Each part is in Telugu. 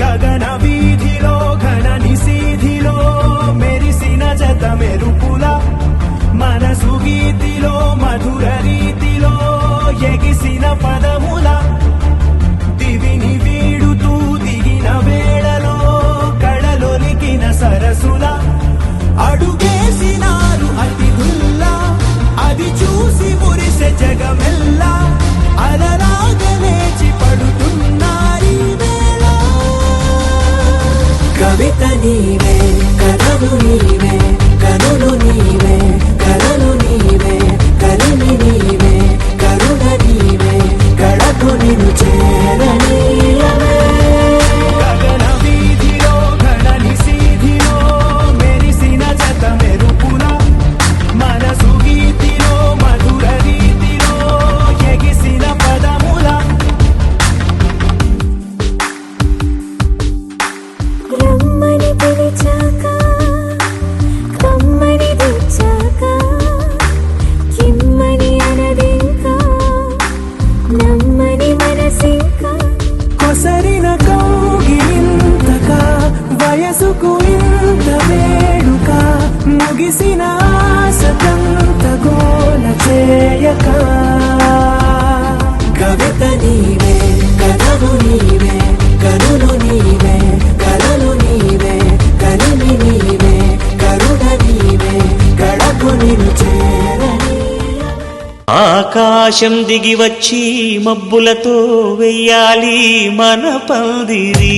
గగన వీధిలో ఘన నిశీధిలో మెరిసిన జత మెరుపుల మనసు గీతిలో మధుర రీతిలో ఎగిసిన పదముల దివిని వీడుతూ దిగిన వేళలో కళలొలికిన సరసుల అడుగేసినారు అతిథుల్లా అది చూసి మురిసె జగమెల్లా అలలాగ లేచి పడుతున్నారీ వేళ కవిత నీవే కథలు నీవే కనులు నీవే కలలు నీవే కలిమి నీవే కరుణ నీవే కడకు నిన్ను చేరనీయవే గగన వీధిలో ఘన నిశీధిలో మెరిసిన జత మెరుపుల మనసు గీతిలో మధుర రీతిలో ఎగిసిన పదముల రమ్మని పిలిచాక కమ్మని తెచ్చాక కిమ్మని అనదింకా నమ్మని మనసింకా కొసరిన కౌగిలింతగా వయసుకు ఇంత వేడుక ముగిసిన ఆశకంత గోల చేయక కవిత నీవే కథలు నీవే కనులు నీవే కలలు నీవే కలిమి నీవే కరుణ నీవే కడకు నిన్ను చేరని ఆకాశం దిగి వచ్చి మబ్బులతో వెయ్యాలి మన పందిరి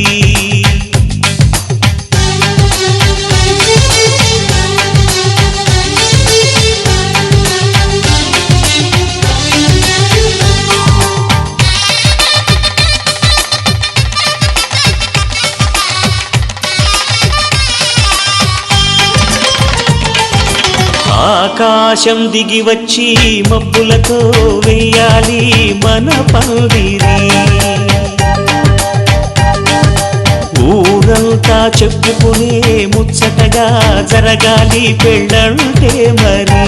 ఆకాశం దిగి వచ్చి మబ్బులతో వెయ్యాలి మన పందిరి ఊరంతా చెప్పుకునే ముచ్చటగా జరగాలి పెళ్ళంటే మరి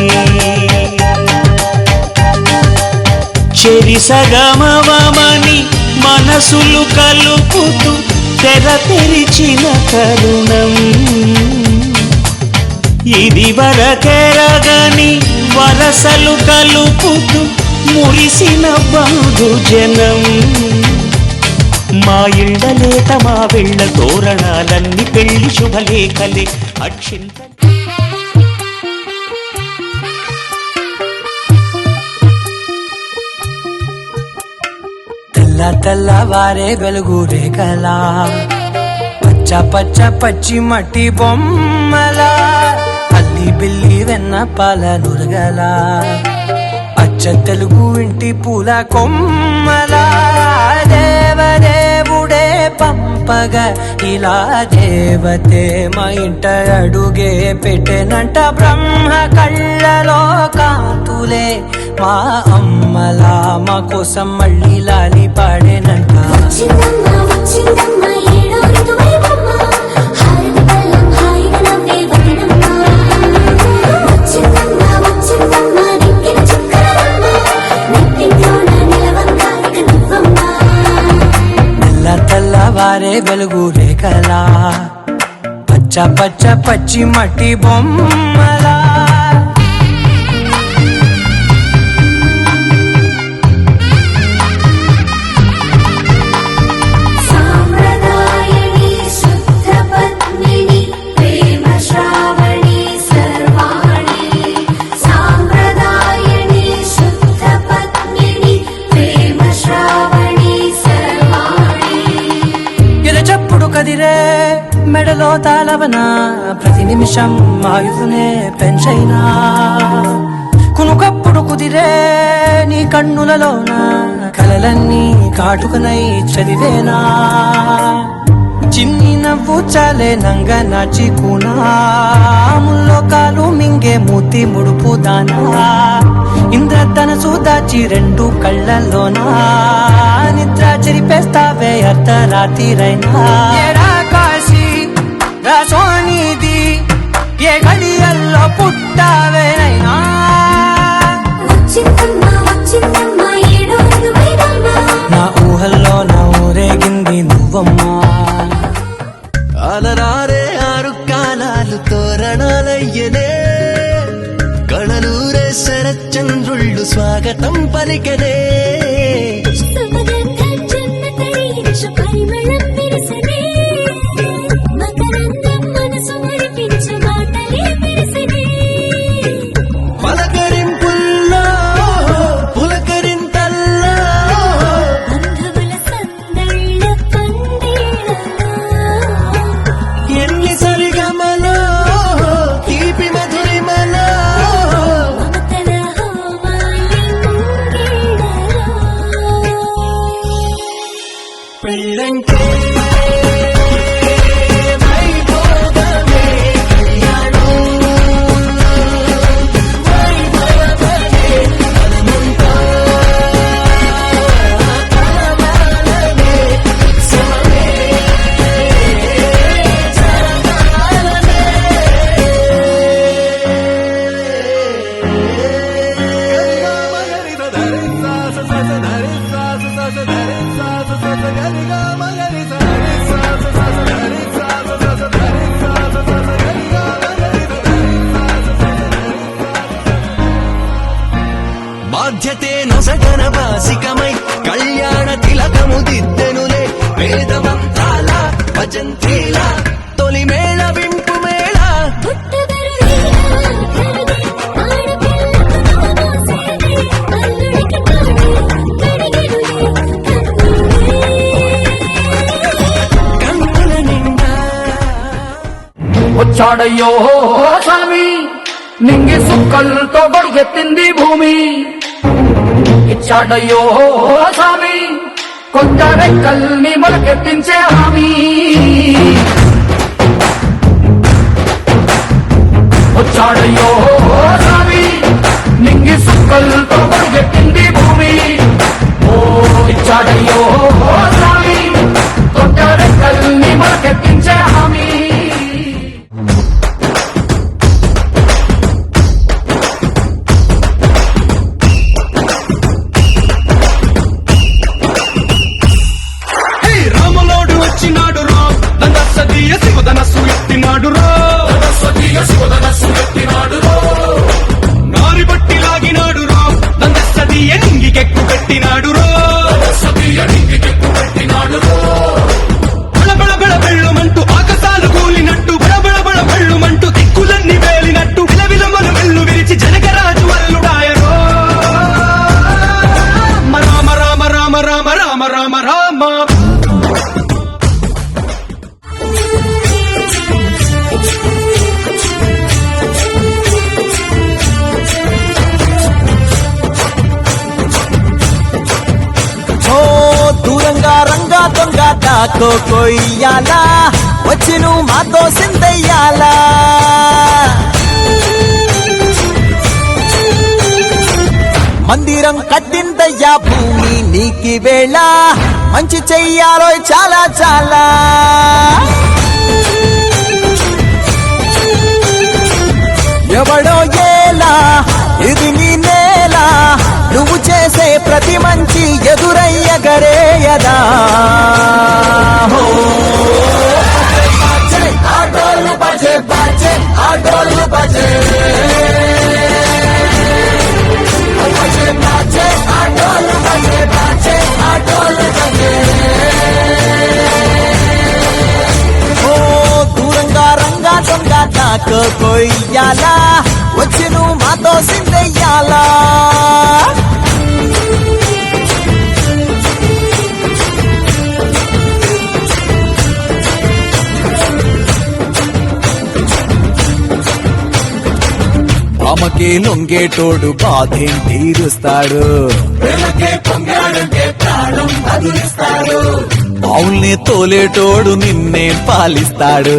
చెరిసగమవమని మనసులు కలుపుతూ తెర తెరిచిన తరుణం ఇది వరకెరగని వరసలు కలుపుతూ మురిసిన బంధుజనం మా ఇళ్ళలేత మా వెళ్ళ తోరణాలన్నీ పెళ్లి శుభలేఖలే అక్షింత తెల్ల తెల్లవారే వెలుగు రేఖలా పచ్చ పచ్చ పచ్చి మట్టి బొమ్మలా అల్లి బిల్లి వెన్న పాల నురగల అచ్చ తెలుగు ఇంటి పూల కొమ్మలా దేవదేవుడే పంపగా ఇలా దేవతే మా ఇంట అడుగే పెట్టెనంట బ్రహ్మ కళ్ళలో కాంతులే మా అమ్మలా మా కోసం మళ్ళీ లాలి పాడేనంట తెల్లవారే వెలుగు రేఖలా పచ్చ పచ్చ పచ్చి మట్టి బొమ్మలా కదిరే మెడలో తాళవన ప్రతి నిమిషం ఆయుధునే పెంచైనా కునుకప్పుడు కుదిరే నీ కన్నులలోన కలలన్నీ కాటుకనై చదివేనా చిన్ని నవ్వు చాలే నంగ నాచి కూనాముల్లో కాలు మింగే మూతి ముడుపు దానా ఇంద్రధనసు దాచి రెండు కళ్ళల్లోనా నిద్ర చెరిపేస్తావే అర్ధరాత్రిరైనా కాశీ సోనిది ఏ గడియల్లో పుట్టావేనైనా వచ్చిందమ్మా ఏడో అడుగైనమ్మా నా ఊహల్లో నా ఊరేగింది నువ్వమ్మా అలరారే ఆరు కాలాలు తోరణాలయ్యనే కళలూరే శరచంద్రుళ్ళు స్వాగతం పలికనే సుమగంధం జన్మతడి పరిమళం విరసనే మకరందం మనసు మురిపించు మాటలే విరసనే పలకరింపుల్లో పులకరింతల్లో బంధువుల సందళ్ళ పందిళ్ళలో ఎన్ని సరిగమలో తీపి మధురిమలో మమతల హోమాలి ముంగిళ్ళలో పెళ్ళంటే వైభోగమే కళ్యాణం వైభవమే మనమంతా కలవాలనే సమమే బాధ్యతే నొసగన వాసికమై కళ్యాణ తిలకము దిద్దెనులే వేదమంత్రాల భజంత్రీల తొలి మేళ వింపు మేళ పుట్టబరులేలా కరగే ఆడపిల్లకు నమోసేనే అల్లుడికి తోడే గడిగెడులే కన్నుల నిండా వచ్చాడయ్యో స్వామి నింగి సుక్కలతో గొడుగెత్తింది భూమి ఇచ్చాడయ్యో స్వామి కొత్త రెక్కల్ని మొలకెత్తించే హామీ వచ్చాడయ్యో స్వామి నింగి సుక్కలతో గొడుగెత్తింది భూమి ఓ ఇచ్చాడయ్యో స్వామి కొత్త రెక్కల్ని మొలకెత్తించే హామీ రాములోడు వచ్చినాడు రా దండసదీయ శివధనస్సు ఎత్తినాడు రా నారి బట్టి లాగినాడు రా దండసదీయ నింగికెక్కు పెట్టినాడు రా బళబళ బళ బెళ్ళుమంటూ ఆకాశాలు కూలినట్టు బళబళ బళ బెళ్ళుమంటూ దిక్కులన్నీ వేలినట్టు విలవిలమలు వెళ్ళు విరిచి జనకరాజు అల్లుడాయరో రామ రామ రామ రామ రామ రామ రామ ఓ దూరంగా రంగా దొంగ దాకో కొయ్యాలా వచ్చి నువ్వు మాతో సిందయ్యాలా మందిరం కట్టిందయ్యా భూమి నీకి వేళ మంచి చెయ్యాలో చాలా చాలా ఎవడో ఏలా ఇది నీ నేల నువ్వు చేసే ప్రతి మంచి ఎదురయ్యగరేయదా హో. ఆటోలు బజే బజే ఆటోలు బజే బజే బజే ఆటోలు బజే బజే ఆటోలు బజే ఓ దూరంగా రంగా దొంగ నాకు కొయ్యాలా వచ్చి నువ్వు మాతో సిందెయ్యాలా ఆమెకే లొంగేటోడు బాధేం తీరుస్తాడు అవుల్ని తోలేటోడు నిన్నే పాలిస్తాడు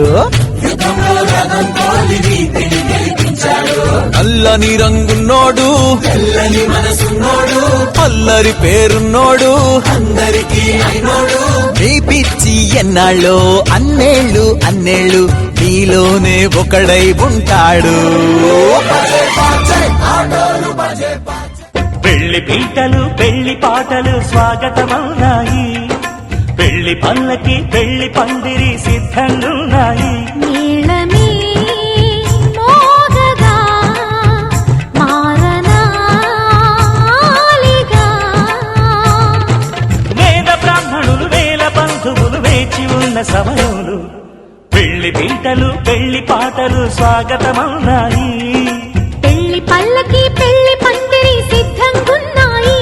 నల్లని రంగున్నోడు తెల్లని మనసున్నోడు అల్లరి పేరున్నోడు అందరికీ అయినోడు నీ పిచ్చి ఎన్నాళ్ళు అన్నేళ్ళు నీలోనే ఒకడై ఉంటాడు. పెళ్లి పీటలు పెళ్లి పాటలు స్వాగతమవునాయి, పెళ్లి పల్లకి పెళ్లి పందిరి సిద్ధంగున్నాయి. నీళమే మోగగా మారనాలిగా వేద బ్రాహ్మణులు వేల బంధువులు వేచి ఉన్న సమయంలో పెళ్లి పీటలు పెళ్లి పాటలు స్వాగతమవునాయి. పెళ్లి పల్లకి పెళ్లి పందిరి సిద్ధంగున్నాయి.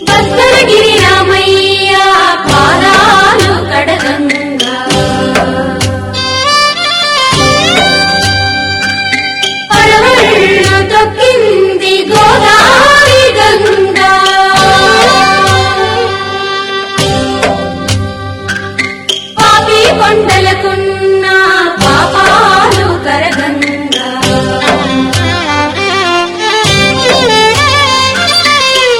భద్రగిరి రామయ్య పాదాలు కడగంగా పడవళ్ళు తొక్కింది గోదావరి గంగా పాపి కొండలకున్న పాపాలు కరగంగా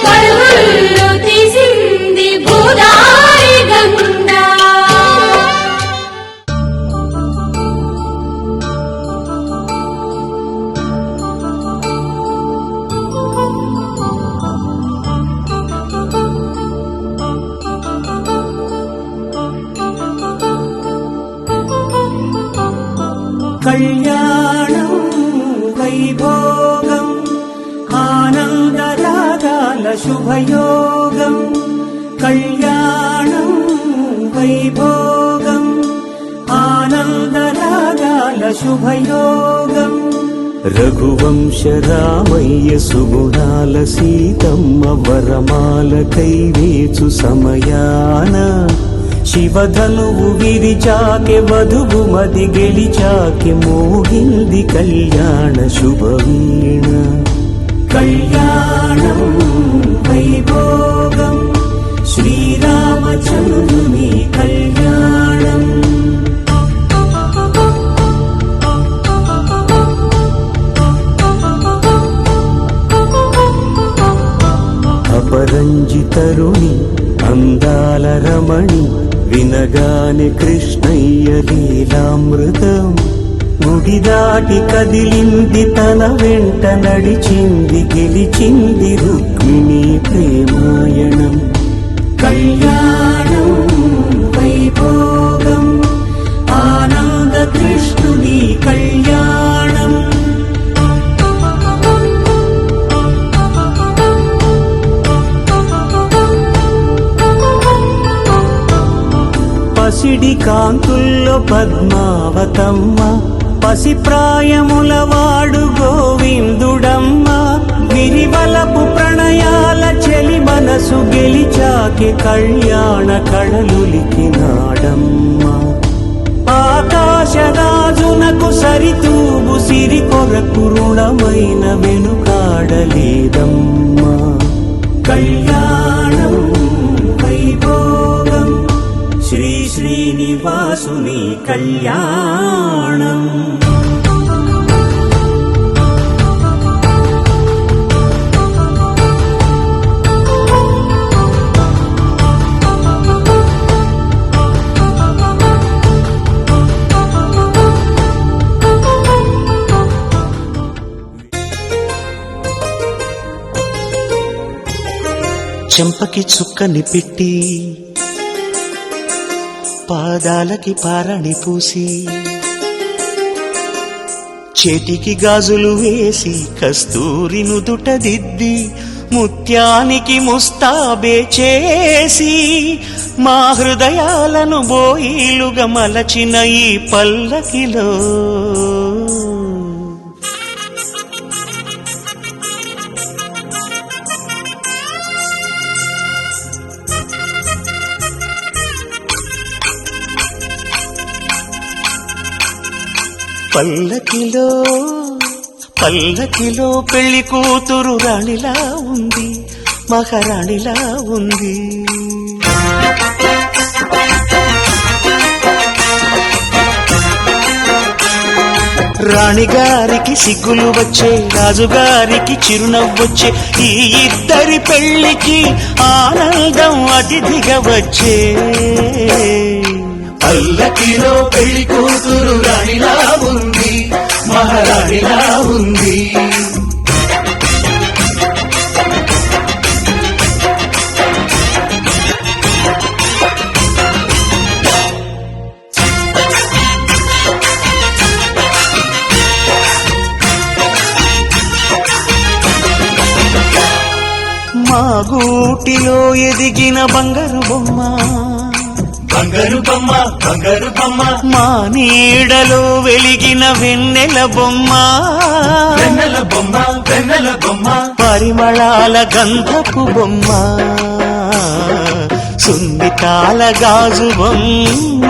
పడవళ్ళు తీసింది గోదావరి గంగా కళ్యాణం వైభోగం ఆనందరాగాల శుభయోగం, కళ్యాణం వైభోగం ఆనందరాగాల శుభయోగం. రఘువంశ రామయ్య సుగుణాల సీతమ్మ వరమాల కైవేచు సమయాన శివధనువు విరిచాకె వధువు మది గెలిచాకె మోగింది కళ్యాణ శుభవీణ. కళ్యాణం వైభోగం శ్రీరామచంద్రుని కళ్యాణం. అపరంజి తరుణి అందాల రమణి వినగానే కృష్ణయ్య లీలామృతం, గుడి దాటి కదిలింది తన వెంట నడిచింది గెలిచింది రుక్మిణి ప్రేమాయణం. కళ్యాణం వైభోగం ఆనంద కృష్ణుని కళ్యాణం. పసిడి కాంతుల్లో పద్మావతమ్మ, పసిప్రాయముల వాడు గోవిందుడమ్మ, విరివలపు ప్రణయాల చెలి మనసు గెలిచాకి కళ్యాణ కళలులికినాడమ్మ. ఆకాశరాజునకు సరితూబు సిరి కొరకు రుణమైన వెనుకాడలేదమ్మా. కళ్యాణం వైభోగం శ్రీ శ్రీనివాసుని కళ్యాణం. చెంపకి చుక్కని పెట్టి పాదాలకి పారని పూసి చేతికి గాజులు వేసి కస్తూరి నుదుట దిద్ది ముత్యానికి ముస్తాబే చేసి మా హృదయాలను బోయిలుగా మలచిన ఈ పల్లకిలో పల్లకిలో పల్లకిలో పెళ్లి కూతురు రాణిలా ఉంది, మహారాణిలా ఉంది. రాణిగారికి సిగ్గులు వచ్చే, రాజుగారికి చిరునవ్వొచ్చే, ఈ ఇద్దరి పెళ్లికి ఆనందం అతిథిగా వచ్చే. పల్లకిలో పెళ్లి కూతురు రాణిలా ఉంది, మహారాణిలా ఉంది. మా గూటిలో ఎదిగిన బంగారు బొమ్మ, బంగారు బొమ్మ, బంగారు బొమ్మ, మా నీడలో వెలిగిన వెన్నెల బొమ్మ, వెన్నెల బొమ్మ, వెన్నెల బొమ్మ, పరిమళాల గంధపు బొమ్మ, సున్నితాల గాజు బొమ్మ,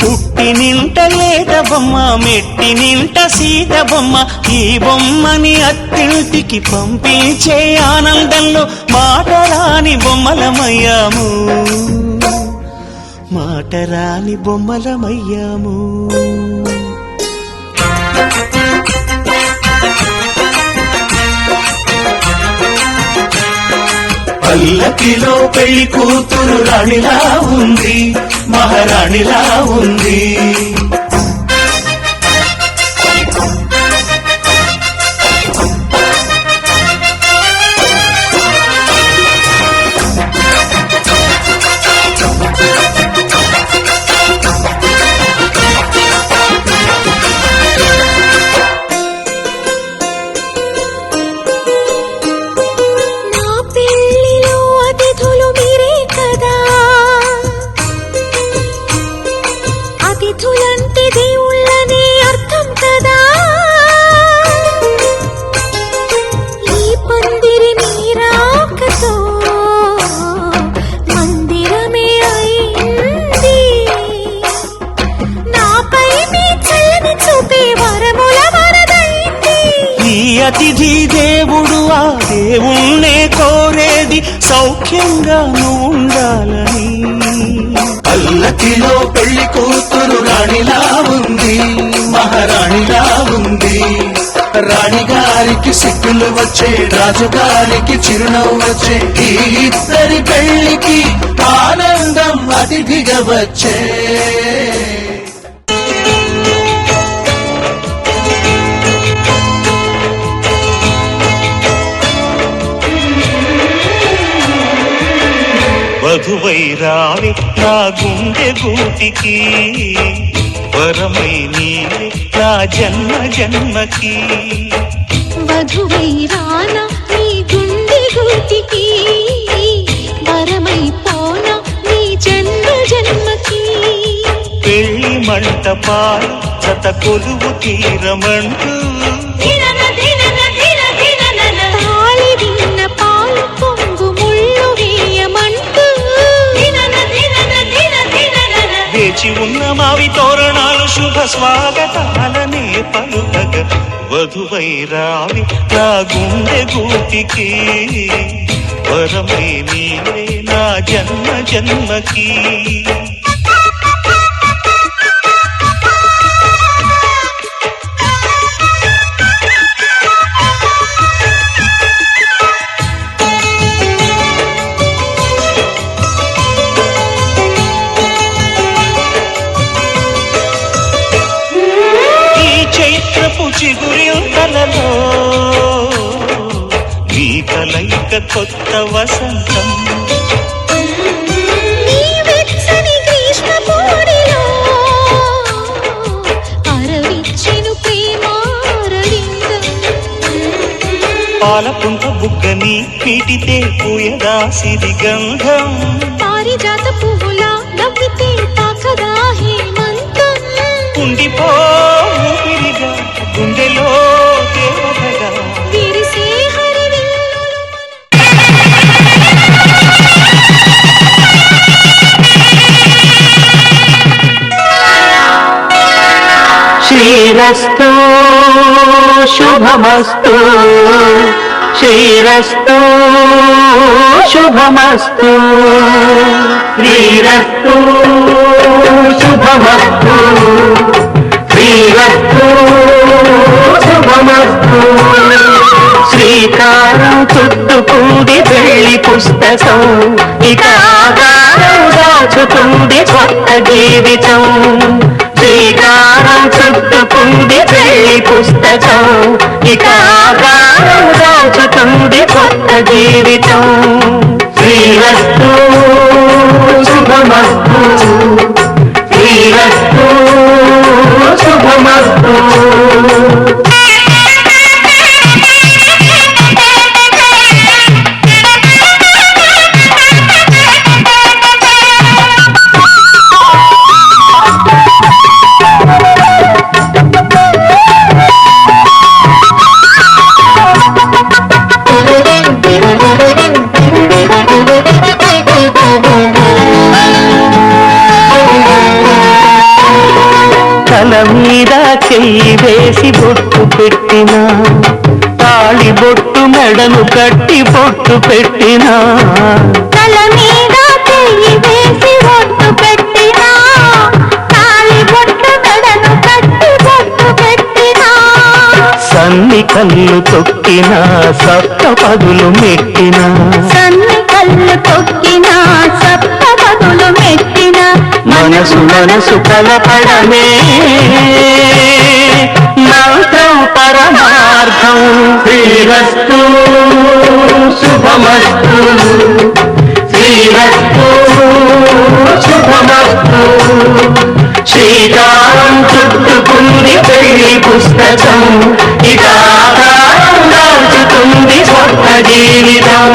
పుట్టి నింట లేత బొమ్మ, మెట్టి నింట సీత బొమ్మ. ఈ బొమ్మని అత్తింటికి పంపించే ఆనందంలో మాటరాని బొమ్మలమయ్యాము, మాటరాని బొమ్మలమయ్యాము. పల్లకిలో పెళ్లి కూతురు రాణిలా ఉంది, మహారాణిలా ఉంది. నా పెళ్లిలో అతిథులు మీరే కదా, అతిథులంటే దేవుళ్ళనే అర్థం కదా. ఈ పందిరి మీరాకతో మందిరమే అయింది. నాపై మీ చల్లని చూపే వరముల వరదైంది. ఈ అతిథి దేవుడు ఆ దేవుణ్ణే కోరేది సౌఖ్యంగా నువ్వు ఉండాలని. పల్లకిలో పెళ్లి కూతురు రాణిలా ఉంది, మహారాణిలా ఉంది. రాణిగారికి సిగ్గులు వచ్చే, రాజుగారికి చిరునవ్వు వచ్చే, ఈ ఇద్దరి పెళ్లికి ఆనందం అతిథిగా వచ్చే. వధువై రావి నా గుండె గూటికి, వరమై నీవే నా జన్మ జన్మకి. వధువై రానా నీ గుండె గూటికి, వరమై పోనా నీ జన్మ జన్మకి. పెళ్లి మంటపాలు జత కొలువు తీరమంటూ, తాళి విన్న పాలు పొంగు ముళ్ళు వేయమంటూ, వేచి ఉన్న మావి తోరణాలు శుభ స్వాగతాలనే పలుకగ. వధువై రావి నా గుండె గూటికి, వరమై నీవే నా జన్మ జన్మకి. చిగురింతలలో నీ కలయిక కొత్త వసంతం. నీ వెచ్చని గ్రీష్మ పూడిలో అరవిచ్చెను ప్రేమారవిందం. పాలపుంట బుగ్గని పీటితే పూయదా సిరి గంధం. పారిజాత పువ్వులా నవ్వితే తాకదా హేమంతం. ఉండిపో ఊపిరిగా గుండెలో దేవతగా, విరిసే హరివిల్లులు శ్రీరస్తు శుభమస్తు, శ్రీరస్తు శుభమస్తు, శ్రీరస్తు శుభమస్తు, శ్రీరస్తు శుభమస్తు. శ్రీకారం చుట్టుకుంది పెళ్లి పుస్తకం, ఇక ఆకారం దాచుతుంది కొత్త జీవితం. శ్రీకారం చుట్టుకుంది పెళ్లి పుస్తకం, ఇక ఆకారం దాచుతుంది కొత్త జీవితం. శ్రీరస్తు శుభమస్తు. శ్రీరస్తు శుభమస్తు. తల మీద చెయ్యి వేసి బొట్టు పెట్టినా, తాళి బొట్టు మెడను కట్టి బొట్టు పెట్టినా, తల మీద చెయ్యి వేసి బొట్టు పెట్టినా, తాళి బొట్టు మెడను కట్టి బొట్టు పెట్టినా, సన్ని కళ్ళు తొక్కినా సప్త పదులు మెట్టినా, సన్ని కళ్ళు తొక్కినా సప్త పదులు మెట్టినా, మనసు మనసు కలపడమే మంత్రం పరమార్థం. శ్రీరస్తు శుభమస్తు. శ్రీరస్తు శుభమస్తు. శ్రీకారం చుట్టుకుంది పెళ్లి పుస్తకం, ఇక ఆకారం దాచుతుంది కొత్త జీవితం.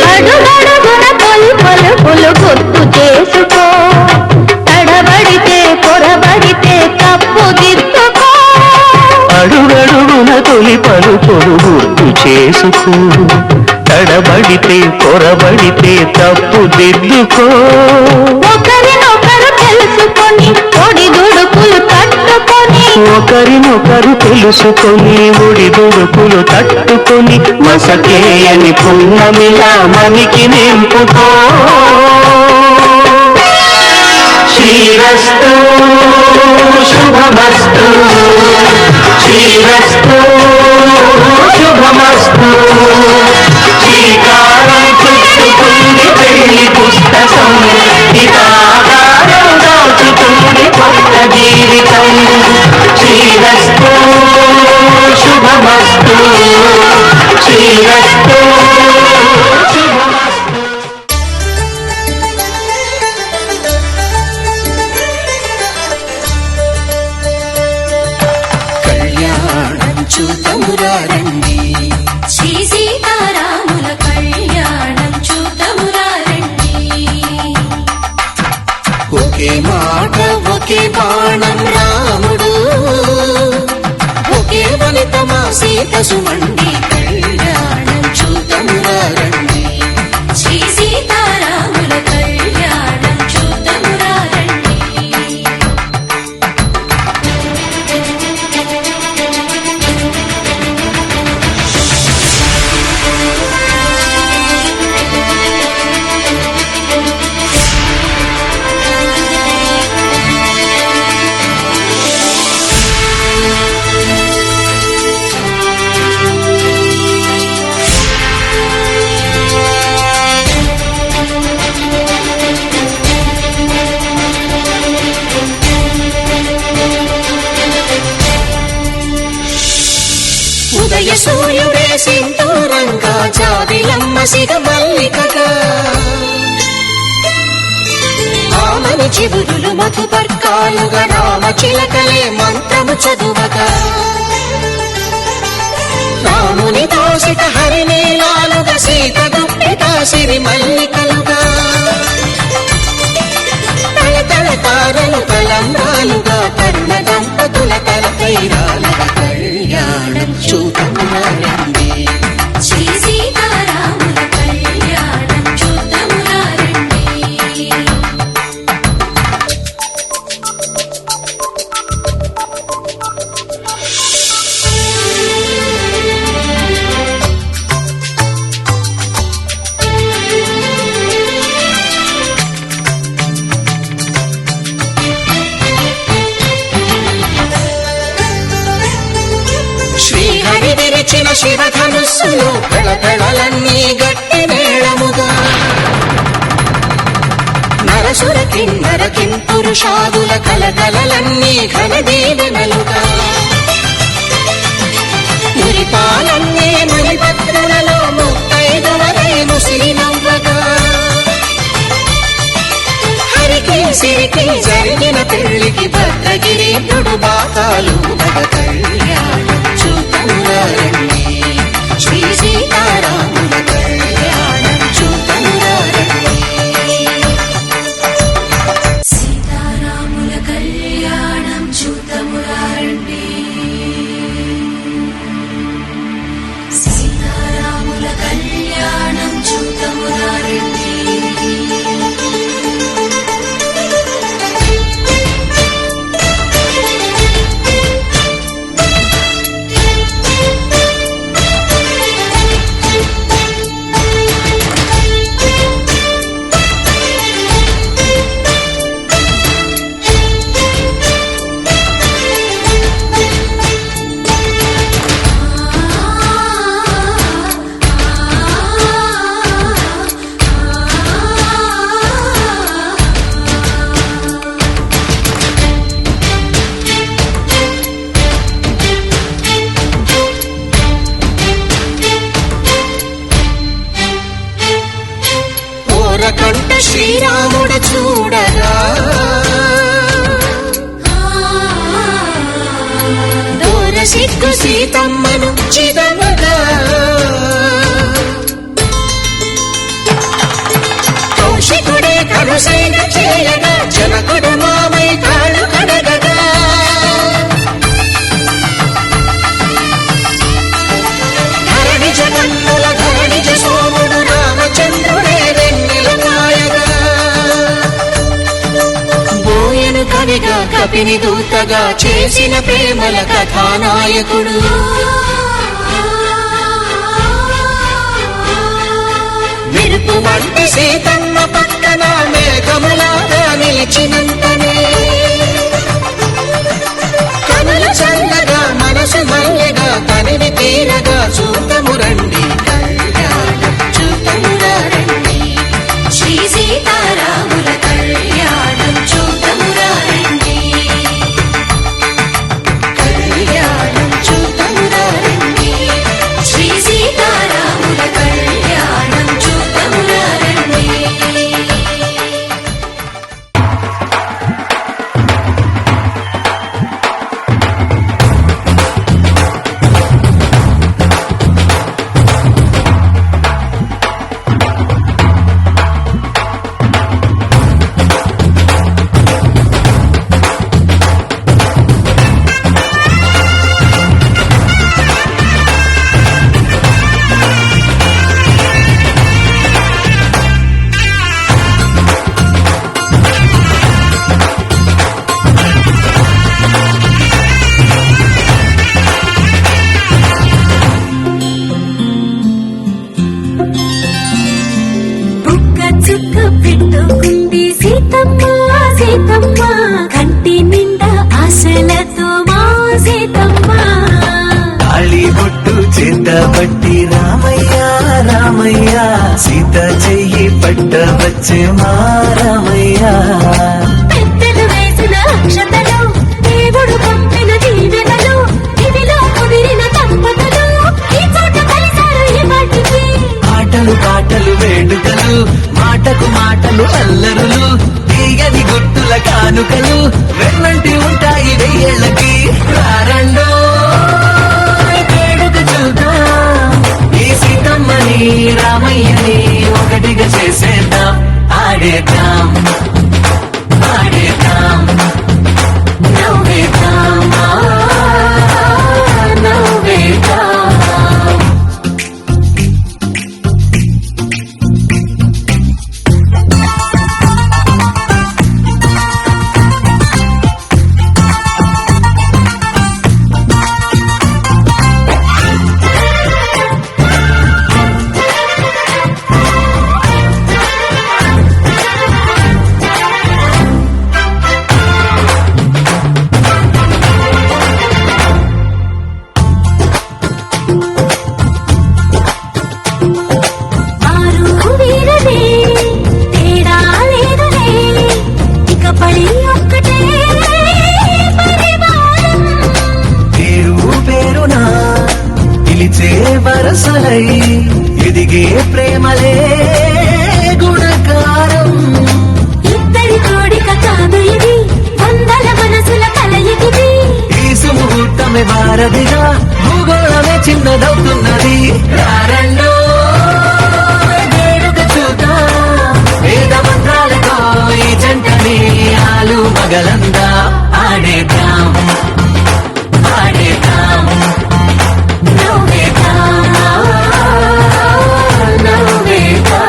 అడుగడుగున తొలి పలుకులు గుర్తు చేసుకో, తడబడితే పొరబడితే తప్పు దిద్దుకో. అడుగడుగున తొలి పలుకులు గుర్తు చేసుకో, తడబడితే పొరబడితే తప్పు దిద్దుకో. ఒకరినొకరు తెలుసుకొని ఒడిదుడుకులు తట్టుకొని, ఒకరినొకరు తెలుసుకొని ఒడిదుడుకులు తట్టుకొని, మసకేయని పుణ్యమిలా మనకి నింపుకో. శ్రీరస్తు శుభమస్తు. శ్రీరస్తు శుభమస్తు. శ్రీకారం చుట్టుకుంది పెళ్లి పుస్తకం, ఇక ఆకారం దాచుతుంది కొత్త జీవితం. శ్రీరస్తు శుభమస్తు. శ్రీరస్తు శుభమస్తు. కళ్యాణం చూతమురారండి, శ్రీ సీతారాముల కళ్యాణం చూతమురా రండి. ఒకే మాట ఒకే బాణం రాముడు, ఒకే వనిత మా సీత సుమండి. కళ్యాణం చూతమురారండి, శ్రీ సీతారాముల కళ్యాణం చూతమురా రండి. ఉదయ సూర్యుడే సింధూరంగా, జాబిలమ్మ సిగ మల్లికగా, ఆమని చిగురులు మధుపర్కాలుగా, రామ చిలకలే మంత్రము చదువగా, రాముని దోసిట హరినీలాలుగా, సీత గుప్పిట సిరి మల్లికలుగా, తళతళ తారలు తలంబ్రాలుగా, కరుణ దంపతుల తలపైరాలుగా. కళ్యాణం కళ్యాణం చూద్దామండి. శ్రీ సీతారాముల కళ్యాణం చూద్దాము రండి. శ్రీహరి విరిచిన శివధనుస్సులో పెళపెళలన్నీ గట్టి మేళముగా నరసుర కిన్నర కింపురుషాదుల కలకలలన్నీ ఘనదీవెనలుగా మురిపాలన్నీ మణిపత్రులలో ముత్తైదువలై ముసిరి నవ్వగా హరికి సిరికి జరిగిన పెళ్లికి భద్రగిరీంద్రుడు బాకాలు మగ కళ్యాణం చూద్దామండి. శ్రీ సీతారాముల కళ్యాణం చూద్దామండి. సీతారాముల కళ్యాణం చూద్దాము రండి. సీతారాముల కళ్యాణం చూద్దాము రండి. ఓరకంట శ్రీరాముడు చూడగా దూర సిగ్గు సీతమ్మను చిదమగా కౌశికుడే కరుసైన చేయగా జనకుడు మామై కాళ్ళు కడగగా ధరణి జగన్నుల ధరణిజ సోముడు రామచంద్రుడే వెన్నెల కాయగా బోయను కవిగా కపిని దూతగా చేసిన ప్రేమల కథానాయకుడు మెరుపు వంటి సీతమ్మ పక్కన మేఘములాగా నిలిచినంతనే కనులు చల్లగా మనసు మల్లెగా తనివి తీరగా చూద్దాము రండి. కళ్యాణం చూద్దాము రండి. శ్రీ సీతారాముల కళ్యాణం చూద్దాము రండి. కళ్యాణం చూద్దాము రండి. శ్రీ సీతారాముల కళ్యాణం చూద్దాము రండి. బుక్క చుక్క పెట్టుకుంది సీతమ్మ సీతమ్మ కంటి నిండా ఆశలతో మా సీతమ్మ. తాళి బొట్టు చేతబట్టి రామయ్య రామయ్య సీత చెయ్యి పట్ట వచ్చే మా రామయ్య. పెద్దలు వేసిన అక్షతలు దేవుడు పంపిన దీవెనలు ఇవిలో కుదిరిన దంపతులు ఈ చోట కలిశారు ఈ వాటికి. ఆటలు పాటలు వేడుకలు మాటకు మాటలు అల్లరులు తీయని గుట్టుల కానుకలు వెన్నంటి ఉంటాయి వెయ్యేళ్ళకి. రారండో వేడుక చూద్దాం ఈ సీతమ్మని రామయ్యని ఒకటిగా చేసేద్దాం. ఆడేద్దాం ఆడేద్దాం నవ్వేద్దాం నవ్వేద్దాం. వరసలై ఎదిగే ప్రేమలే గుణకారం. ఇద్దరి కోడిక కాదు ఇది, వందల మనసుల కలయికిది. ఈ సుముహూర్తమే వారధిగా భూగోళమే చిన్నదవుతున్నది. రారండో వేడుక చూద్దాం, వేద మంత్రాలతో ఈ జంటని ఆలు మగలందా ఆడేద్దాం ఆడేద్దాం. నవ్వేద్దాం, నవ్వేద్దాం.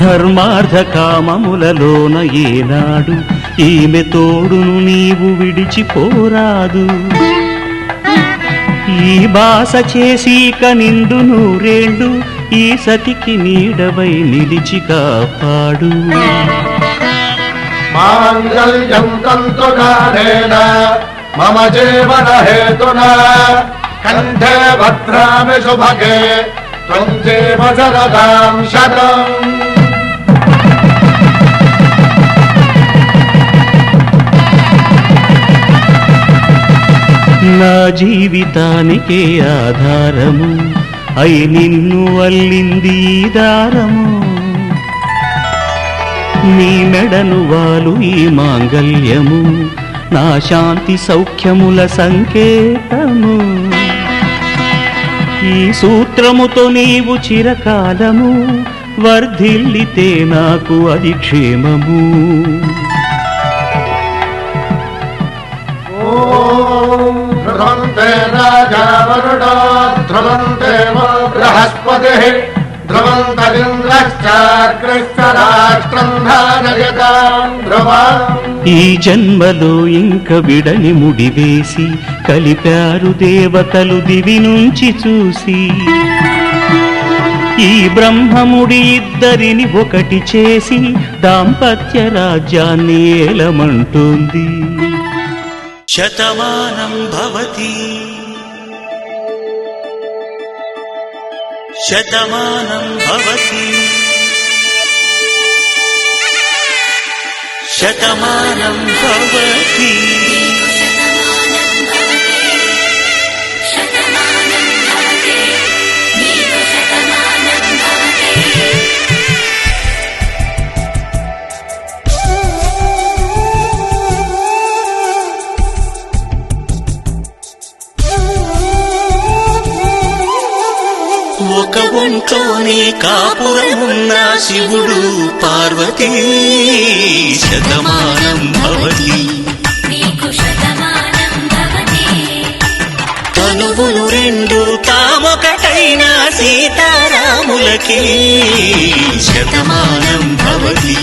ధర్మార్థ కామములలోన ఏనాడు ఈమె తోడును నీవు విడిచిపోరాదు. ఈ బాస చేసి నిండు నూరేళ్ళు ఈ సతికి నీడవై నిలిచి కాపాడు. మాంగళ్యం తంతుకారేణ మమ జీవన హేతునా కంఠే భద్రామి శుభగే త్వం జీవ శరదాం శతం. నా జీవితానికే ఆధారము అయి నిన్ను అల్లింది ఈ దారము. నీ మెడను వాలు ఈ మాంగల్యము నా శాంతి సౌఖ్యముల సంకేతము. ఈ సూత్రముతో నీవు చిరకాలము వర్ధిల్లితే నాకు అది క్షేమము. ధ్రువంతే రాజా వరుడో ధ్రువంతే బృహస్పతిః ధ్రువంతరింద్రశ్చాగ్రశ్చ రాష్ట్రం ధారయతాం ధ్రువం. ఈ జన్మలో ఇంక విడని ముడివేసి కలిపారు దేవతలు దివి నుంచి చూసి. ఈ బ్రహ్మముడి ఇద్దరిని ఒకటి చేసి దాంపత్య రాజ్యాన్ని ఏలమంటుంది. శతమానం భవతి శతమానం భవతి శతమానం భవతి. ఒక ఒంట్లోనే కాపురమున్న శివుడు పార్వతీ శతమానం భవతి. తనువులు రెండు తామొకటైన సీతారాములకి శతమానం భవతి.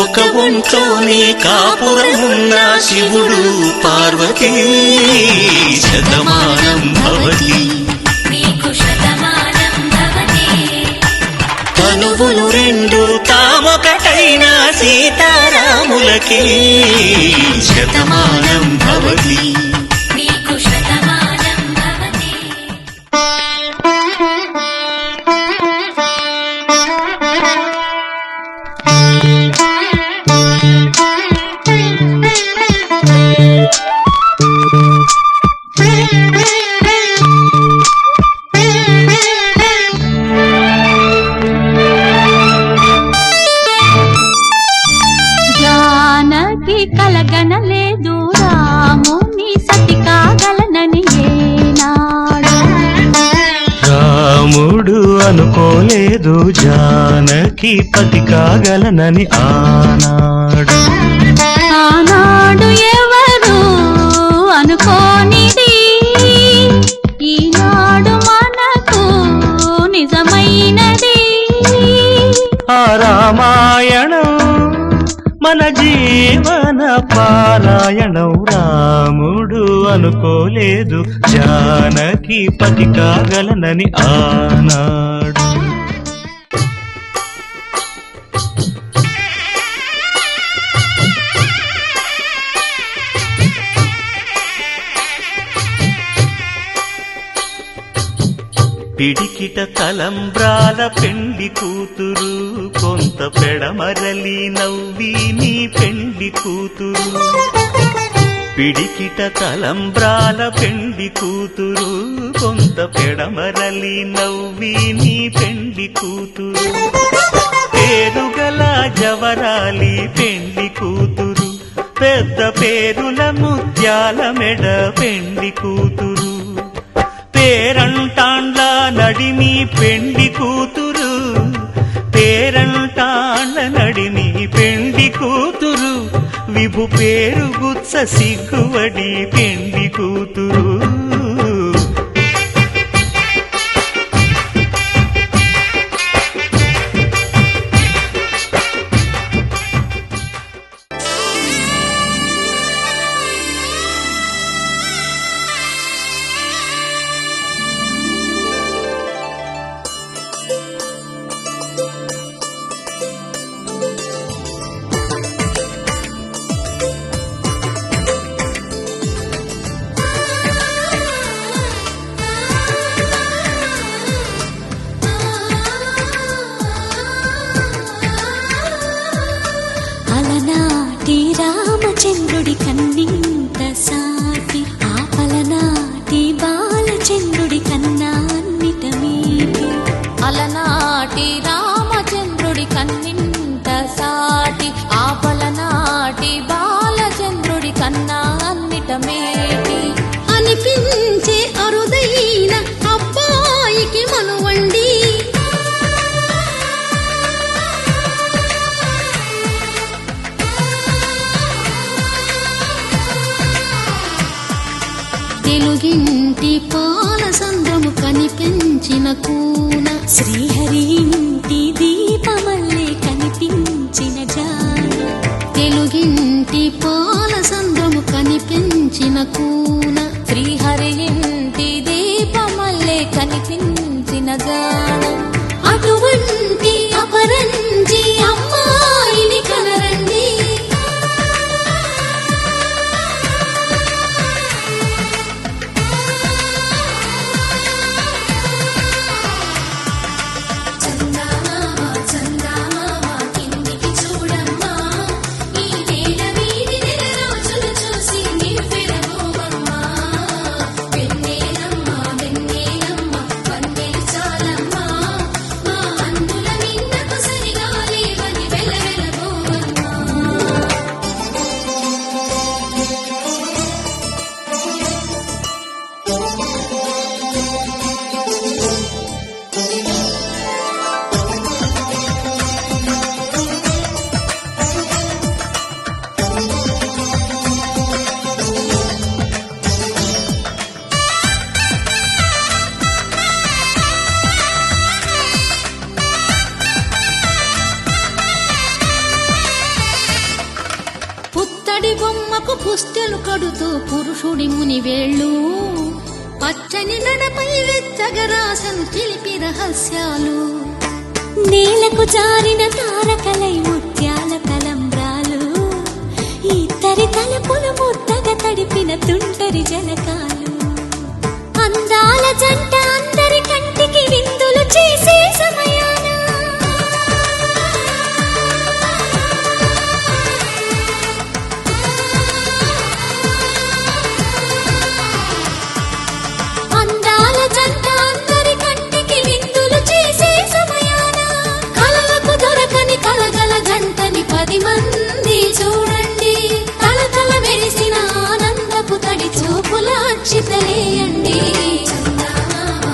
ఒక ఒంట్లోనే కాపురమున్న శివుడు పార్వతీ శతమానం భవతి. తనువులు రెండు తామొకటైన సీతారాములకి శతమానం భవతి. జానకి కలగనలేదు రాముని సతి కాగలనని ఏనాడు. రాముడు అనుకోలేదు జానకి పతి కాగలనని ఆనాడు. ఆనాడు ఎవరు అనుకోనిది ఈనాడు మనకు నిజమైనది. ఆ రామాయణం మన జీవన పారాయణం రాముడు అనుకోలేదు జానకి పతి కాగలనని ఆనాడు. పిడికిట తలంబ్రాల పెండ్లి కూతురు కొంత పెడమరలి నవ్వి నీ పెండ్లి కూతురు. పిడికిట తలంబ్రాల పెండ్లి కూతురు కొంత పెడమరలి నవ్వి నీ పెండ్లి కూతురు. పేరుగల జవరాలి పెండ్లి కూతురు పెద్ద పేరుల ముత్యాల మెడ పెండ్లి కూతురు. పేరంటాండ్ల నడిమి పెండి కూతురు పేరంటాండ్ల నడిమి పెండి కూతురు. విభు పేరు గుత్స సిగ్గువడి పెండి కూతురు. అలనాటి రామచంద్రుడి కన్నింత సాటి ఆపలనాటి బాలచంద్రుడి కన్నా అన్నిట మీటి. అలనాటి రామచంద్రుడి కన్నింత సాటి ఆపలనాటి బాలచంద్రుడి కన్నా అన్నిట మేటి. అనిపించే అరుదైన అబ్బాయికి మనువండి తెలుగింటి పాల సంద్రము కనిపించిన కూన శ్రీహరి ఇంటి దీపమల్లే కనిపించిన జాన. తెలుగింటి పాల సంద్రము కనిపించిన కూన శ్రీహరి ఇంటి దీపమల్లే కనిపించిన జాన. అటువంటి అపరంజి అమ్మాయిని కనరండి. పుత్తడి బొమ్మకు పుస్తెలు కడుతూ పురుషుడి ముని వేళ్ళు పచ్చని నడపై వెచ్చగరాసను చిలిపి రహస్యాలు. నేలకు జారిన తారకలై ముత్యాల తలంబ్రాలు ఇద్దరి తలపులు ముద్దగా తడిపిన తుంటరి జలకాలు. అందాల జంట అందరి కంటికి విందులు చేసే సమయాన అందాల జంట అందరి కంటికి విందులు చేసే సమయాన కలలకు దొరకని కలగల జంటని 10 మంది చూడండి. కలకల మెరిసిన ఆనందపు తడి చూపుల అక్షితలేయండి. చందమామ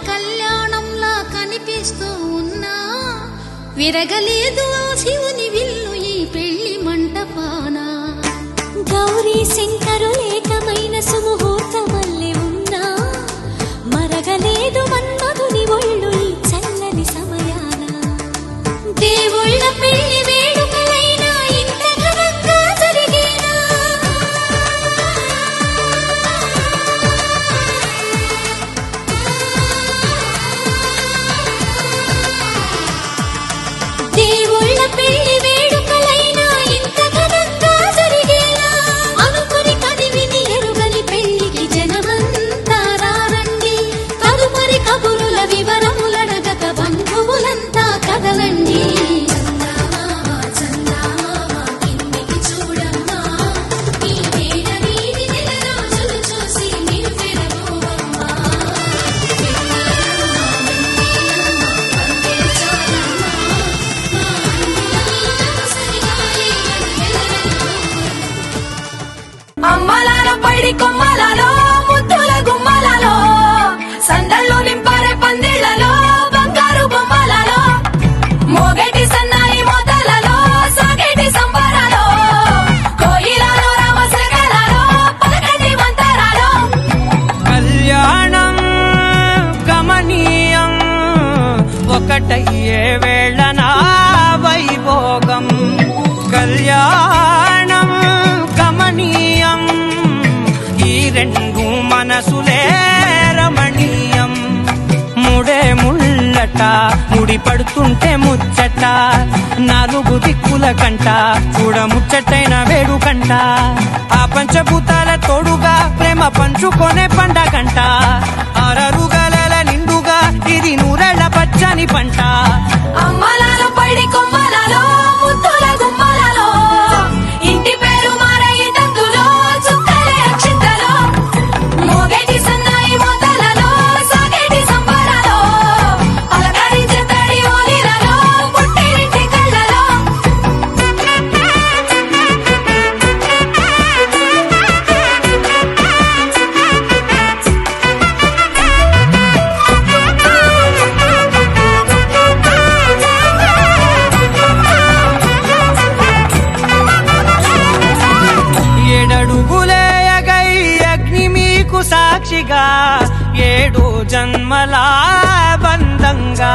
కళ్యాణంలా కనిపిస్తూ ఉన్నా విరగలేదు ఆ శివుని విల్లు ఈ పెళ్లి మంటపాన. గౌరీ శంకరు ఏకమైన సుముహూర్తమల్లె ఉన్నా మరగలేదు మన్మధుని ఒళ్ళు ఈ చల్లని సమయాన. దేవుళ్ళ పెళ్లి వేడుకలైనా ఇంత ఘనంగా జరిగేనా? దేవుళ్ళ పెళ్లి వేడుకలైనా ఇంత ఘనంగా జరిగేనా? అనుకుని కదివిని ఎరుగని పెళ్లికి జనమంతా రారండి. తదుపరి కబురుల వివరములడగక బంధువులంతా కదలండి. అమ్మలాల పైడి కొమ్మలలో ముద్దుల గుమ్మలలో సందళ్ళు నింపారే పందిళ్లలో బంగారు బొమ్మలలో మోగేటి సన్నాయి మోతలలో సాగేటి సంబరాలో కోయిలలో రామశకలలో పలకటి మంతరాలో. కళ్యాణం గమనీయం ఒకటయ్యే వేళన వైభోగం. కళ్యాణం గమనీయం ఈ రెండు మనసులే రమణీయం. ముడే ముళ్ళట ముడి పడుతుంటే ముచ్చట నాలుగు దిక్కుల కంట చూడ ముచ్చటైన వేడుకంట. ఆ పంచభూతాల తోడుగా ప్రేమ పంచుకొనే పండగంట. అరరుగల నిండుగా ఇది నూరెళ్ళ పచ్చని పంట. అమ్మలాల పైడి కొమ్మలలో ముద్దుల గుమ్మలలో ఇంటి పేరు మారయి తందులో చుక్కలే అక్షింతలో మోగేటి సన్నాయి మోతలలో సాగేటి సంబరాలో పలకరించే తడి ఓలిలలో పుట్టినింటి కళ్ళలో. ఏడడుగులే ఎగై అగ్ని మీకు సాక్షిగా 7 జన్మల బంధంగా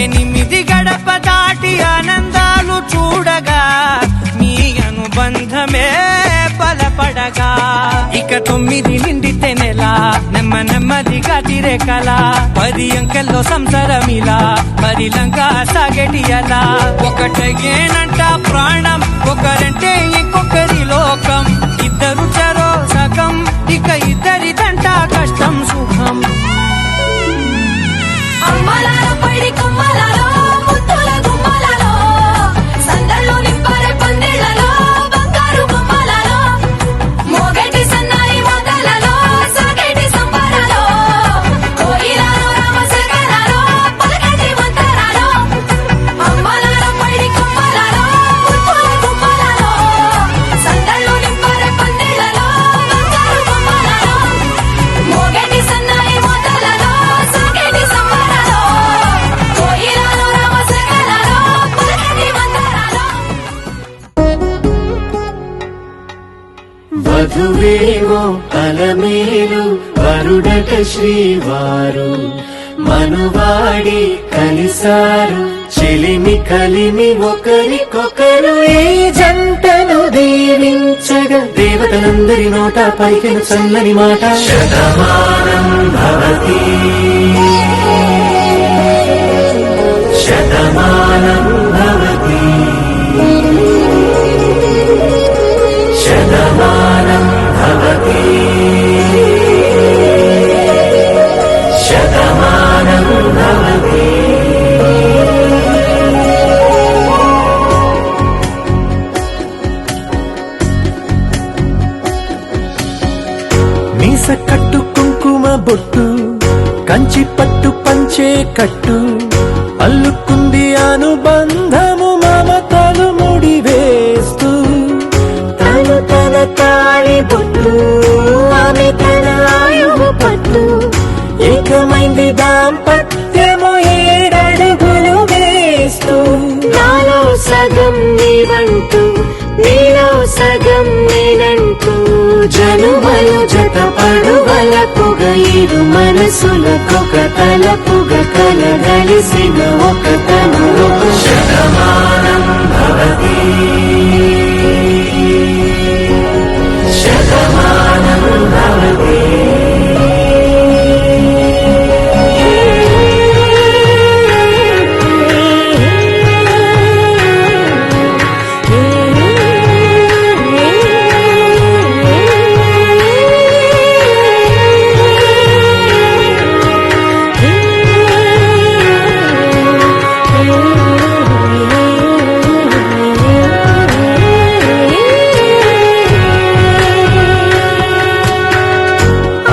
8 గడప దాటి ఆనందాలు చూడగా మీ అనుబంధమే బలపడగా. ఇక 9 నిండితే నెల నెమ్మదిగా తిరేకల 10 అంకెల్లో సంసారమిలా పరిలంగా సాగేటి అలా. ఒకటేనంట ప్రాణం ఒకరంటే ఇంకొకరి లోకం. ఇద్దరు చరో సగం ఇక ఇద్దరిదంట కష్టం సుఖం. అమ్మలాల పైడి కొమ్మలలో ముద్దుల గుమ్మలలో సందళ్ళు నింపారే పందిళ్లలో బంగారు బొమ్మలలో మోగేటి సన్నాయి మోతలలో సాగేటి సంబరాలో కోయిలలో రామశకలలో పలకటి మంతరాలో. అమ్మలాల పైడి కొమ్మలలో ముద్దుల గుమ్మలలో సందళ్ళు నింపారే పందిళ్లలో బంగారు బొమ్మలలో మోగేటి సన్నాయి మోతలలో సాగేటి సంబరాలో కోయిలలో రామశకలలో పలకటి మంతరాలో. వధువేవో అలమేలు వరుడట శ్రీవారు మనువాడి కలిసారు చెలిమి కలిమి ఒకరికొకరు. ఈ జంటను దీవించగా దేవతలందరి నోట పలికిన చల్లని మాట శతమానం భవతి శతమానం భవతి శతమానం భవతి శతమానం భవతి. మీస కట్టు కుంకుమ బొట్టు కంచి పట్టు పంచే కట్టు అల్లుకుంది అనుబంధము మమతలు ముడివేస్తూ. తను తన తాళి బొట్టు ఆమె తన ఆయువు పట్టు ఏకమైంది దాంపత్యము 7 అడుగులు వేస్తూ నాలో సగం నీవంటూ నీలో సగం నేనంటూ జనుమలు జత పడువలపుగ ఇరు మనసులకొక తలపుగ కలగలిసిన ఒక తనువు శతమానం భవతి శతమానం భవతి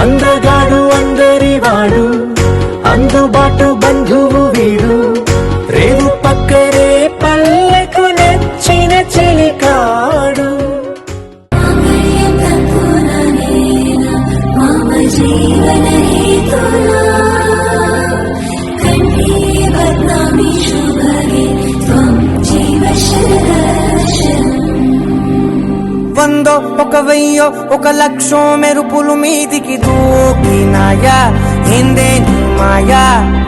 అందగాడు అందరివాడు అందుబాటు బంధువు వీడు రేవు పక్కరే పల్లెకు నచ్చిన చెలికాడు మమ జీవన హేతునా కంఠే బద్నామి శుభగే త్వం జీవ శరశం. 100 ఒక 1000 ఒక లక్షో మెరుపులు మీదికి దూకినాయా ఏందే నీ మాయా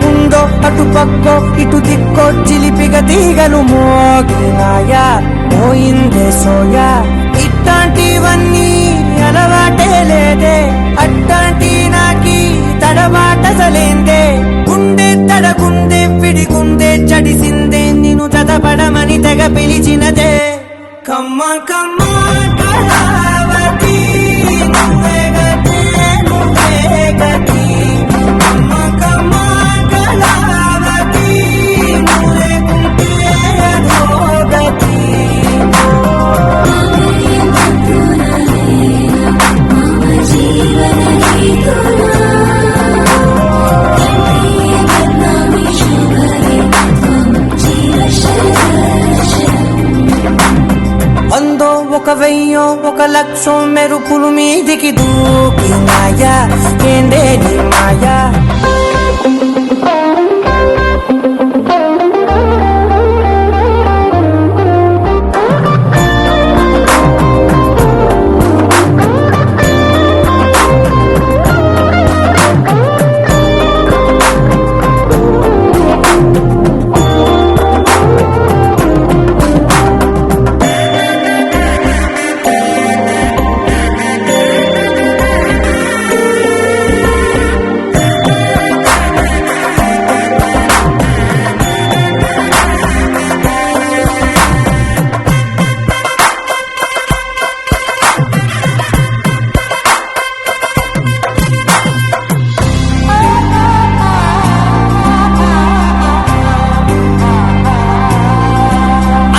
ఉందో అటు పక్కో ఇటు దిక్కో చిలిపిగ తీగలు మోగినాయా పోయిందే సోయా ఇట్లాంటివన్నీ అలవాటే లేదే అట్లాంటి నాకి తడబాటసలేందే గుండె తడగుండె విడిగుండె చడిసిందే నిన్ను చదపడమని తెగ పిలిచినదే కమ్మ కమ్మ కళావతి నువ్వే గతి నువ్వే గతి కమ్మ కమ్మ కళావతి నువ్వే కుంటే అధోగతి మమ జీవన హేతునా కంఠే బద్నామి శుభగే త్వం జీవ శరశం. 100 ఒక 1000 ఒక లక్షో మెరుపులు మీదికి దూకినాయా ఏందే నీ మాయా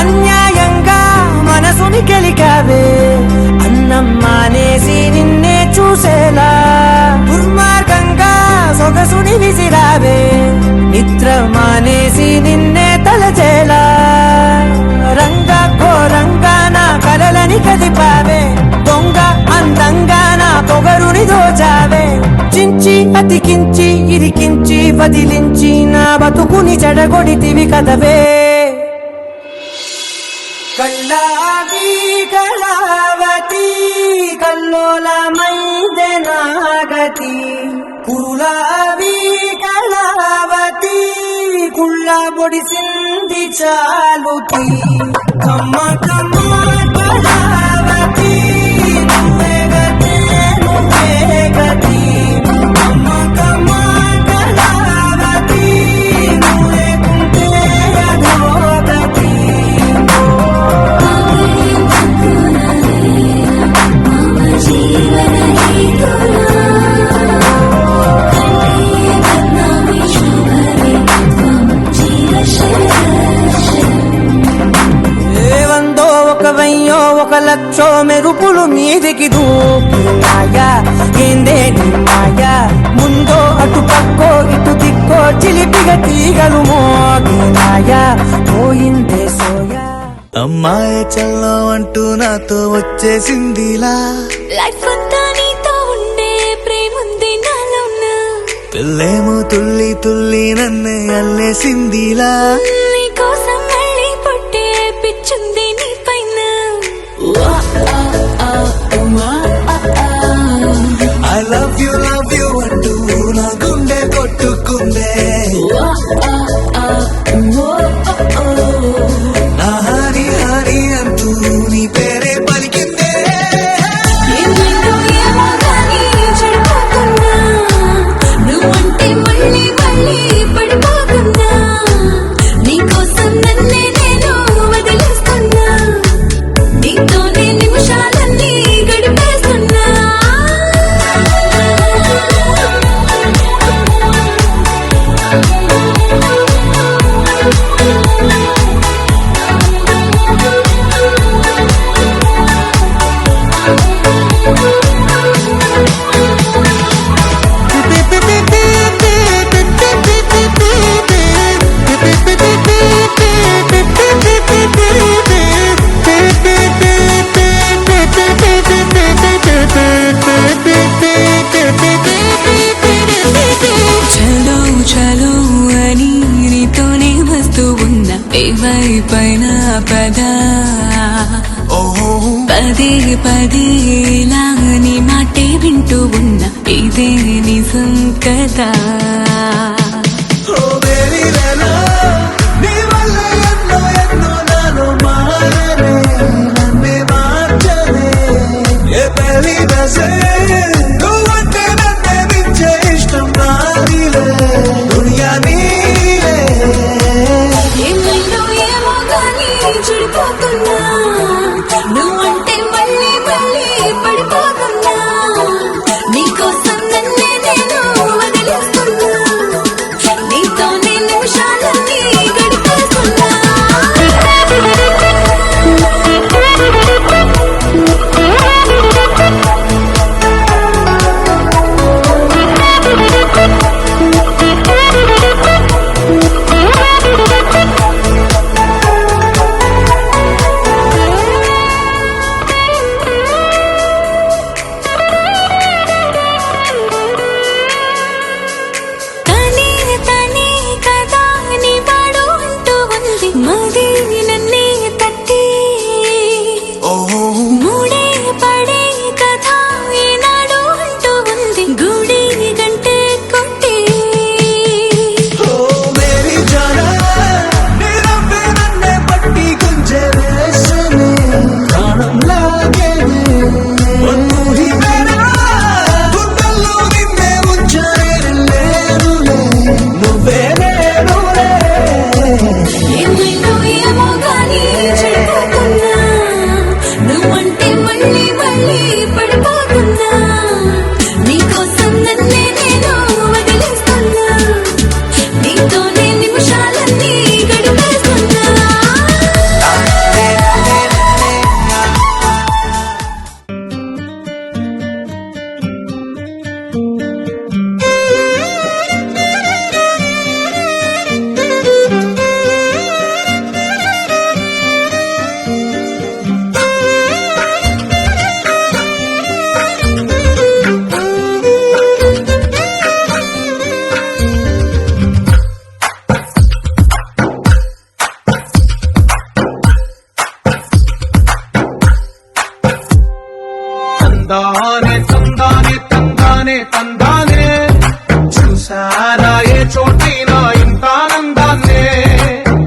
అన్యాయంగా మనసుని గెలికావే అన్నం మానేసి నిన్నే చూసేలా దుర్మార్గంగా సొగసుని విసిరావే నిద్ర మానేసి నిన్నే తలచేలా రంగా ఘోరంగా నా కలలని కదిపావే దొంగ అందంగా నా పొగరుని దోచావే చించి అతికించి ఇరికించి వదిలించి నా బతుకుని చెడగొడితివి కదవే కళ్ళావి కళావతి కల్లోలమైందే నాగతి కురులావి కళావతి కుళ్ళ పొడిసింది చాలుతి కమ్మ కమ్మ కళావతి నువ్వే గతి నువ్వే గతి కమ్మ కమ్మ కళావతి నువ్వే కుంటే అధోగతి మమ జీవన హేతునా కంఠే బద్నామి శుభగే త్వం జీవ శరశం. 100 ఒక 1000 ఒక లక్షో మెరుపులు మీదికి దూకినాయా ఏందే నీ మాయా ముందో అటు పక్కో ఇటు దిక్కో చిలిపిగ తీగలు మోగినాయా పోయిందే సోయా అమ్మాయి చల్లో అంటూ నాతో వచ్చేసిందిలా లైఫ్ అంతా నీతో ఉండే ప్రేముంది నాలోన పిల్లేమో తుల్లి తుల్లి నన్నే అల్లేసిందిలా నీకోసం మళ్ళీ పుట్టే పిచ్చుంది నీ పైన ఐ లవ్ యు అంటూ నా గుండె కొట్టుకుందే నా హరి హరి అంటూ నీ పేరే పలికిందే ఏమైందో ఏమో గానీ చెడిపోతున్నా నువ్వంటే మళ్ళీ మళ్ళీ పడిపోతున్నా నీకోసం నన్నే నేను వదిలేస్తున్నా నీతోనే నిమిషాలన్నీ గడిపేస్తున్నా చలో చలో అని నీతోనే వస్తూ ఉన్నా పైన పద పదే పదే ఇలా నీ మాటే వింటూ ఉన్నా ఇదే నిజం కదా ఓ బేబీ లేలా నీ వల్ల ఎన్నో ఎన్నో నాలో మారనే నన్నే మార్చనే ఏ పెళ్లి దశే నువ్వంటే నన్నే మించే ఇష్టం నాదిలే దునియా నీలే ఏమైందో ఏమో కానీ చెడిపోతున్నా నువ్వంటే మళ్ళీ మళ్ళీ పడిపోతున్నా నీకోసం నన్నే నేను వదిలేస్తున్నా నీతోనే నిమిషాలన్నీ గడిపేస్తున్నా తనే తనే కదా నీ వాడు అంటూ ఉంది మది నన్నే తట్టి మూడే పడే కదా ఈనాడు అంటూ ఉంది గుడి గంటే కొట్టి ఓ మేరీ జానా నీ నవ్వే నన్నే పట్టి గుంజే వేసనే ప్రాణం లాగేనే వన్ను హి మేరా గుండెల్లో నిన్నే ఉంచలేనులే నువ్వే నేనులే ఏమైందో ఏమో గానీ చెడిపోతున్నా నువ్వంటే మళ్ళీ మళ్ళీ పడిపోతున్నా నీకోసం నన్నే నేను వదిలేస్తున్నా నీతోనే నిమిషాలన్నీ గడిపేస్తున్నా తందానే తందానే తందానే తందానే చూసారా ఏ చోటైనా ఇంత ఆనందాన్నే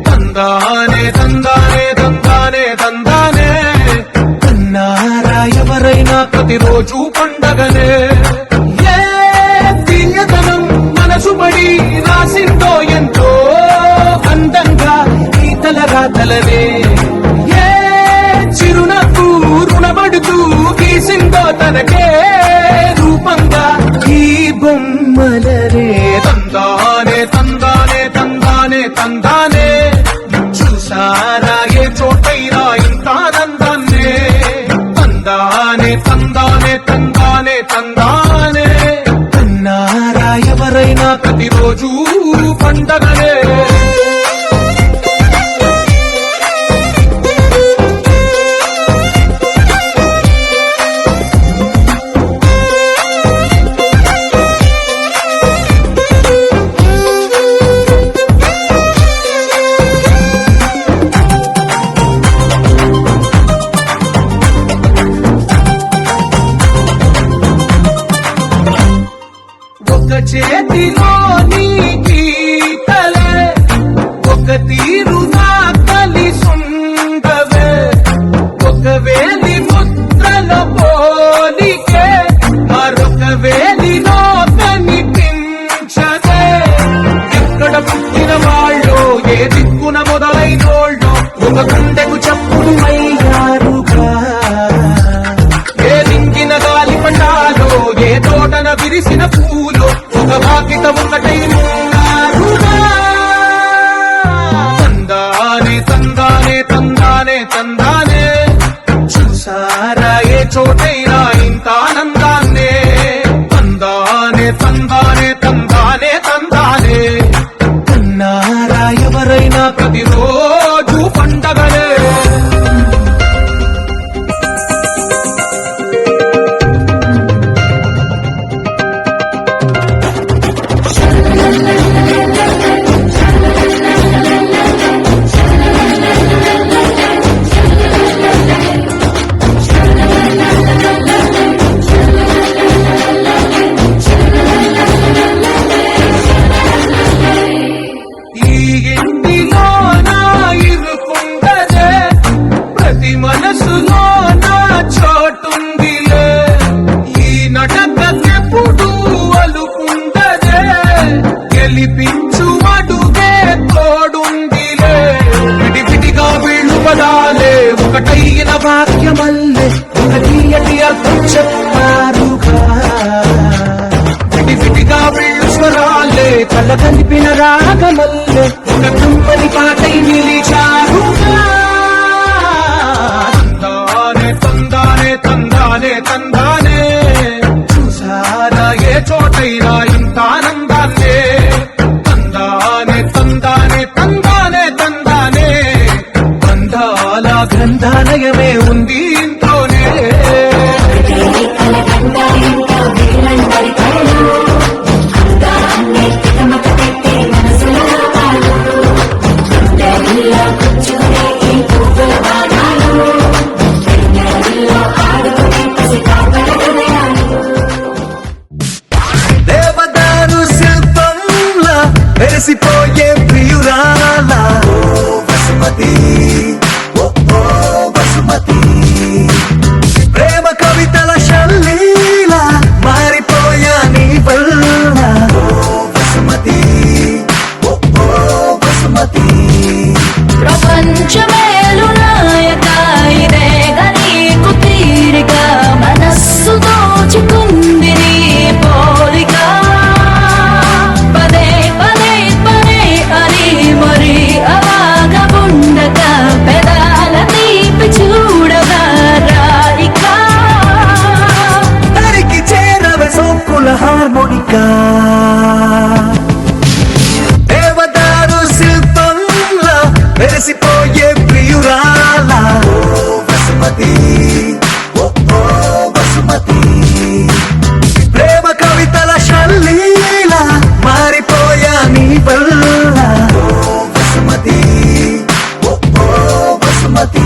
తందానే తందానే తందానే తందానే కన్నారా ఎవరైనా ప్రతిరోజు పండగనే ఏ తీయతనం మనసు పడి రాసిందో ఎంతో అందంగా ఈ తలరాతలనే ఏ చిరునవ్వు రుణపడుతూ గీసిందో తనకే రూపంగా ఈ బొమ్మలరే తందానే తందానే తందానే తందానే చూసారా ఏ చోటైనా ఇంత ఆనందాన్నే తందానే తందానే తందానే తందానే కన్నారా ఎవరైనా ప్రతిరోజు పండగనే మదిలో నీ గీతలే ఒక తీరుగా కలిసుండవే ఒక వేలి ముద్రల పోలికే మరొక వేలిలో కనిపించదే ఎక్కడ పుట్టిన వాళ్ళు ఏ దిక్కున మొదలైనోళ్ళు ఒక గుండెకు చప్పుడు అయ్యారుగా ఏ లింగిన గాలి పండాలో ఏ తోటన విరిసిన పూలు ఒక వాకిట ఒకటై ఉన్నారుగా తందానే తందానే తందానే తందానే చూసారా ఏ చోటైనా ఇంత ఆనందాన్నే తందానే తందానే తందానే తందానే కన్నారా ఎవరైనా ప్రతిరోజు పండగలే ఈ ఇంటిలో నా ఇరుకుండదే ప్రతి మనసులో నా చోటుందిలే ఈ నటకెప్పుడు అలుకుండదే గెలిపించు అడుగే తోడుందిలే విడివిడిగా వీళ్ళు పదాలే ఒకటైన వాక్యమల్లే ఒక తీయటి అర్థం చెప్పారుగా విడివిడిగా వీళ్ళు స్వరాలే కళ్ళ కలిపిన రాగమల్లే ఒక కమ్మని పాటై నిలిచారుగా తందానే తందానే తందానే తందానే చూసారా ఏ చోటైనా ఇంత ఆనందాన్నే తందానే తందానే తందానే తందానే బంధాల గ్రంథాలయమే ఉంది ఇంట్లోనే దేవదారు శిల్పంలా మెరిసిపోయే ప్రియురాల వసుమతి ఓ వసుమతి ప్రేమ కవితల శల్లీల మారిపోయా నీ వల్ల వసుమతి ఓ వసుమతి ప్రపంచమేలు నాయక ఇదే గనీకు తీరిక మనస్సు దోచుకుంది నీ పోలిక పదే పదే పదే అని మరి అవాగబుండక పెదాల తీపి చూడగా రాయిక తరికి చేరవ సోకుల హార్మోనికా దేవదారు శిల్పంలా మెరిసిపోయే ప్రియురాల వసుమతి ఓ వసుమతి ప్రేమ కవితల శల్లీల మారిపోయా నీ వల్ల వసుమతి ఓ వసుమతి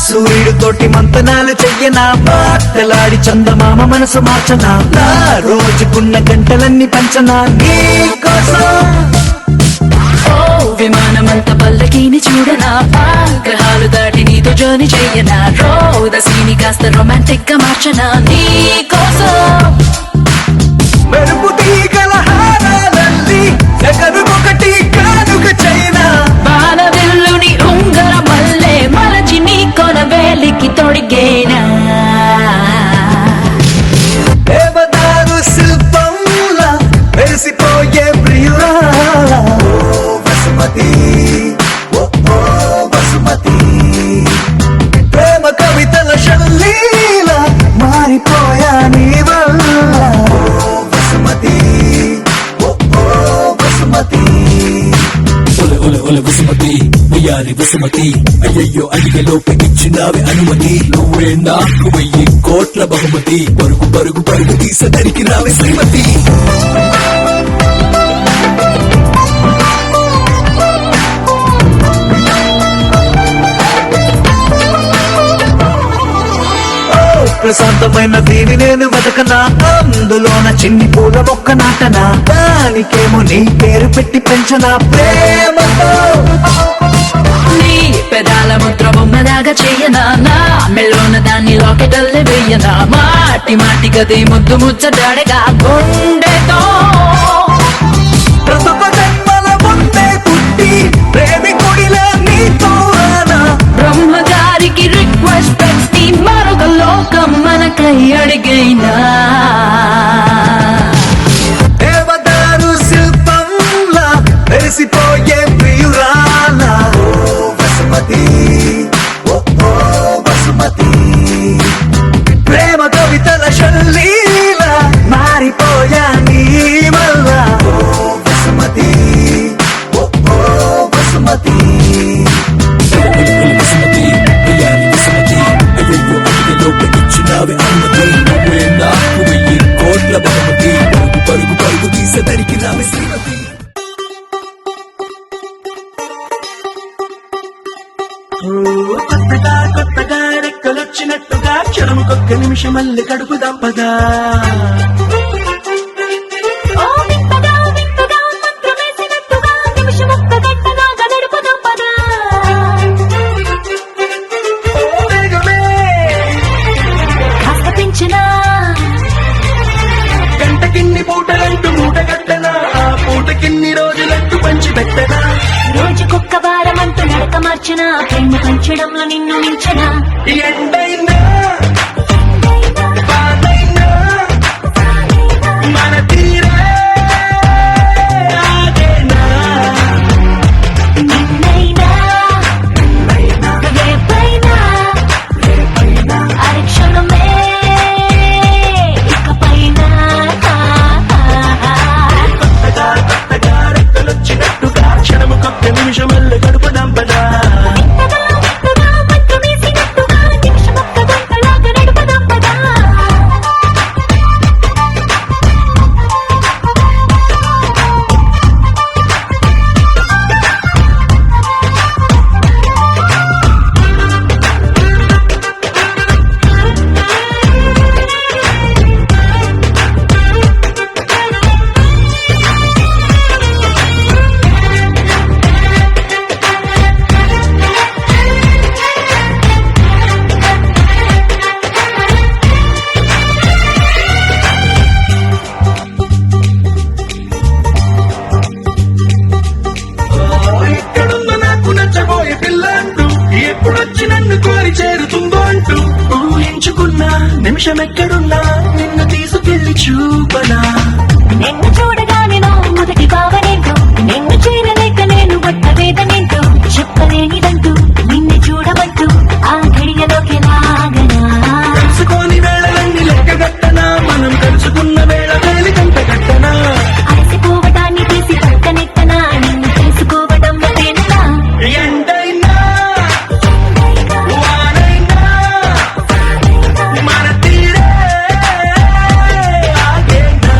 సూర్యుడితోటి మంతనాలు చెయ్యనా మాటలాడి చందమామ మనసు మార్చనా నా రోజుకున్న గంటలన్నీ పంచనా నీ కోసం ఓ విమానమంత పల్లకీని చూడనా గ్రహాలు దాటి నీతో జర్నీ చెయ్యనా రోదసీని కాస్త రొమాంటిక్ గా మార్చనా నీ కోసం మెరుపు తీగల హారాలల్లి జగరుకొకటి కానుక చైనా బాలవిల్లుని ఉంగర మల్లె మలచి నీ కొన వేలికి తొడిగేనా దేవదారు శిల్పంలా మెరిసిపోయే ప్రియురాల వసుమతి ఓ వసుమతి ప్రేమ కవితల శల్లీల మారిపోయా నీ వల్ల వసుమతి ఓ వసుమతి ఒల ఒల ఒల వసుమతి అయ్యారి వసుమతి అయ్యయ్యో అడిగలోపు ఇచ్చినావి అనుమతి నువ్వే నాకు 1000 కోట్ల బహుమతి పరుగు పరుగు పరుగు తీసదరికి రావే శ్రీమతి ప్రశాంతమైన దీని నేను వెతకనా అందులోన చిన్ని పూల మొక్క నాటనా దానికేమో నీ పేరు పెట్టి పెంచనా ప్రేమతో నీ పెదాల ముద్ర బొమ్మలాగా చెయ్యనా నా మెల్లోన దాన్ని లాకెటల్లే వెయ్యనా మాటి మాటి గది ముద్దు ముచ్చటాడగా గుండెతో ప్రతొక జన్మల ముందే పుట్టి ప్రేమికుడిలా నీతో రానా బ్రహ్మగారికి రిక్వెస్ట్ పెట్టి మరొక లోకం మనకై అడిగైనా దేవదారు శిల్పంలా వెలిసిపోయే ప్రియురాలా ఓ వసుమతి ఓ వసుమతి ప్రేమ కవితల శల్లీలా మారిపోయా నీ వల్ల ఓ వసుమతి ఓ వసుమతి వసుమతి అయ్యారి వసుమతి అయ్యయ్యో అడిగలోపు ఇచ్చినావి అనుమతి నువ్వే నాకు 1000 కోట్ల బహుమతి పరుగు పరుగు పరుగు తీసదరికి రావే శ్రీమతి కొత్తగా కొత్తగా రెక్కలొచ్చినట్టుగా క్షణముకొక్క నిమిషం మళ్ళీ కడుపు దంపగా ఓ వింతగా వింతగా మంత్రమేసినట్టుగా నిమిషమొక్క గంటగా గడుపుదాం పదా ఓ వేగమే కాస్త పెంచినా గంటకిన్ని పూటలంటూ మూట కట్టనా ఆ పూటకిన్ని రోజులంటూ పంచి పెట్టనా రోజుకొక్క వారమంటూ నడక మార్చినా ప్రేమ పంచడంలో నిన్ను మించనా ఎండైనా వానైనా మన తీరే ఆగేనా నిన్నైనా రేపైనా అరక్షణమే ఇకపైన కొత్తగా కొత్తగా రెక్కలొచ్చినట్టుగా క్షణముకొక్క నిమిషం మళ్ళీ కడుపు దంపదా మంత్రమేసినట్టుగా నిమిషమొక్క గంటలాగా నడుపుదాం పదా ఎక్కడుందో నాకు నచ్చబోయే పిల్ల అంటూ ఎప్పుడొచ్చి నన్ను కోరి చేరుతుందో అంటూ ఊహించుకున్నా నిమిషం ఎక్కడున్నా నిన్ను తీసుకెళ్లి చూపనా నిన్ను చూడగానే నా మొదటి భావనేంటో నిన్ను చేరలేక నేను పడ్డ వేదనేంటో చెప్పలేనిదంటూ నిన్ను చూడమంటూ ఆ ఘడియలోకి లాగనా తెలుసుకోని వేళలన్నీ లెక్కగట్టనా మనం కలుసుకున్న వేళ వేలి కంట కట్టనా అలసిపోవటాన్ని తీసి పక్కనెత్తనా నిన్ను తెలుసుకోవడం తేనెలా ఎండైనా వానైనా మన తీరే ఆగేనా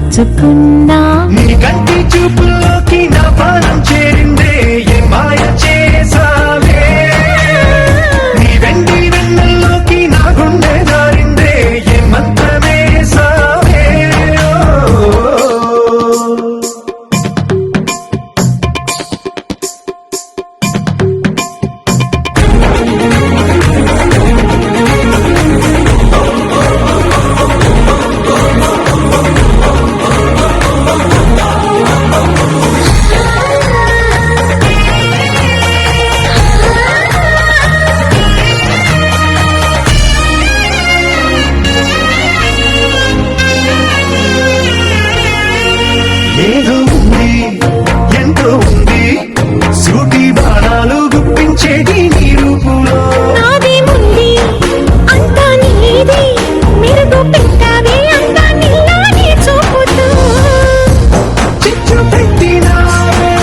నోచుకున్నా నీ కంటి చూపుల్లోకి నా ప్రాణం చేరిందే ఏ మాయ చేసావే నీ వెండి వెన్నెల్లోకి నా గుండె దారిందే ఏ మంత్రమేసావే ఏదో ఉంది ఎంతో ఉంది సూటి బాణాలు గుప్పించేది నీ రూపులో నాది ముంది అంతా నీది మెరుగు పెట్టావే అంతా నీలానే చూపుతూ చిచ్చు పెట్టినావే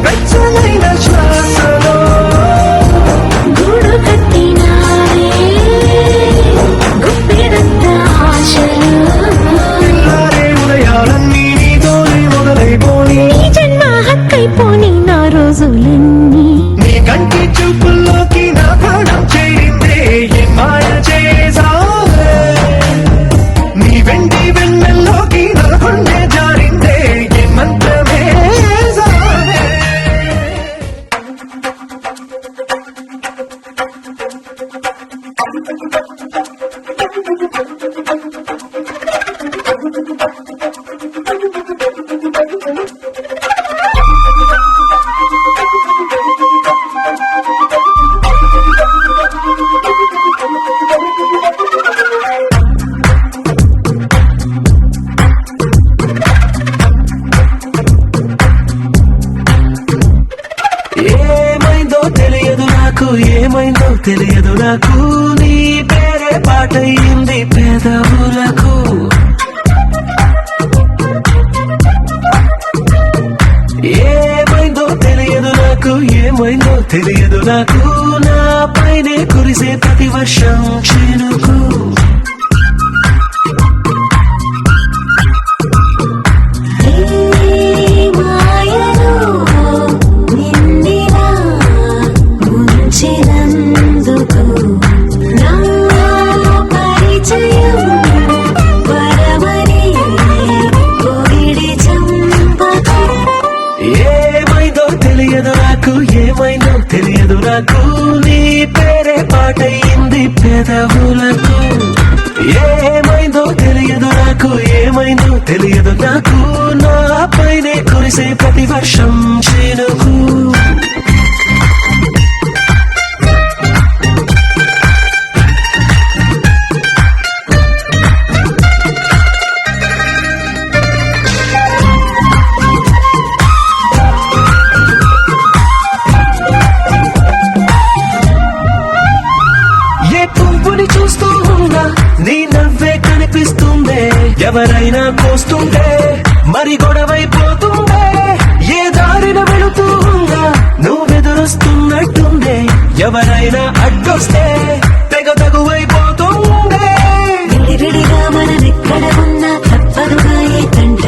వెచ్చనైన శ్వాసలో గూడు కట్టినావే గుప్పెడంత ఆశలు పిల్లారే ఉదయాలన్నీ నీతోనే మొదలైపోని నీ జన్మ హక్కైపోని నా రోజులన్నీ నీ కంటి చూపుల్లోకి నా ప్రాణం చేరిందే ఏ మాయ చేసావే నీ వెండి వెన్నెల్లోకి నా గుండె జారిందే ఏ మంత్రమేసావే ఏమైందో తెలియదు నాకు ఏమైందో తెలియదు నాకు నీ పేరే పాటయింది పేదవులకు ఏమైందో తెలియదు నాకు ఏమైందో తెలియదు నాకు నా పైనే కురిసే ప్రతి వర్షం చినుకు మాయలో నిండినా ముంచినందుకు నా పరిచయం వరమని కోవిడి చంపకు ఏమైందో తెలియదు నాకు ఏమైందో తెలియదు నాకు నీ పేరే పాటయింది పెదవులకు ఏమైందో తెలియదు నాకు ఏమైందో తెలియదు నాకు నా పైనే కురిసే ప్రతి వర్షం చినుకు ఏ పువ్వుని చూస్తూ ఉన్నా నీ నవ్వే కనిపిస్తుందే ఎవరైనా కోస్తుంటే మరి గొడవైపోతుందే ఏ దారిన వెళుతూ ఉన్నా నువ్వెదురొస్తున్నట్టుందే ఎవరైనా అడ్డొస్తే తెగ తగువైపోతుందే విడివిడిగా మనమెక్కడ ఉన్నా తప్పదుగా ఏ తంట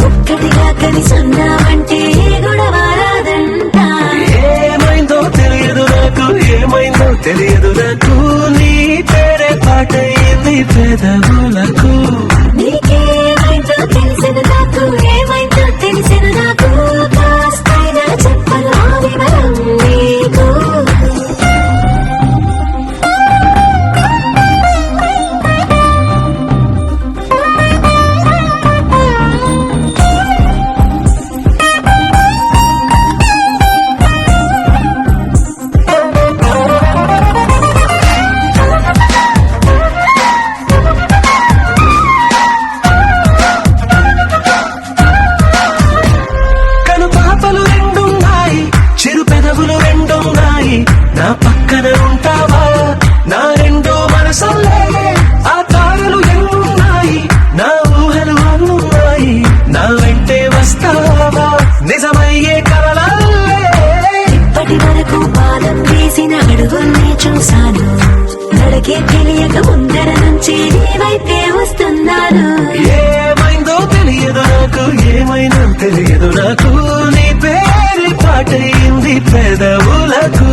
ఒక్కటిగా కలిసి ఉన్నామంటే గొడవ రాదంట ఏమైందో తెలియదు నాకు ఏమైందో తెలియదు నాకు నీ పేరే పాటయింది పెదవులకు నీకేమైందో తెలిసిన నాకు ఏమైందో తెలిసిన నాకు కాస్తైనా చెప్పను ఆ వివరం నీకు కను పాపలు రెండున్నాయి చిరు పెదవులు రెండున్నాయి నా పక్కన ఉంటావా నా రెండో మనసులే ఆ తారలు ఎన్నున్నాయి నా ఊహలు అన్నున్నాయి నా వెంటే వస్తావా నిజమయ్యే కలలల్లే ఇప్పటి వరకు పాదం వేసిన అడుగుల్ని చూశాను నడకే తెలియక ముందర నుంచి నీ వైపే వస్తున్నాను ఏ తెలియదు నాకు నీ పేరు పాటయింది పెదవులకు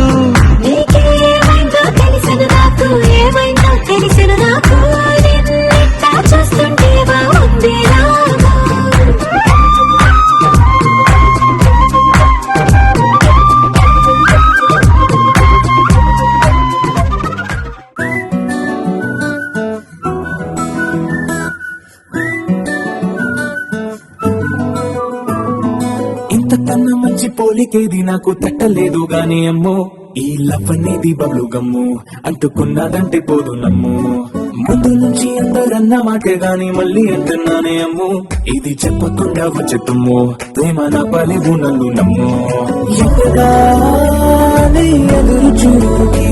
నీకేమైందో తెలిసిన నాకు ఏమైందో తెలిసిన నాకు నిన్నెట్టా చూస్తుంటే బాగుంది రాగా ఇంతకన్నా మంచి పోలికేది నాకు తట్టలేదు గాని అమ్మో ఈ లవ్ అనేది బబ్లు గమ్ము అంటుకున్నదంటే పోదు నమ్ము ముందు నుంచి అందరన్న మాటే గాని మళ్ళీ అంటున్నానే అమ్ము ఇది చెప్పకుండా వచ్చేతుమ్ము ప్రేమ నా పలివు నన్ను నమ్ము ఎక్కడానే ఎదురు చూకి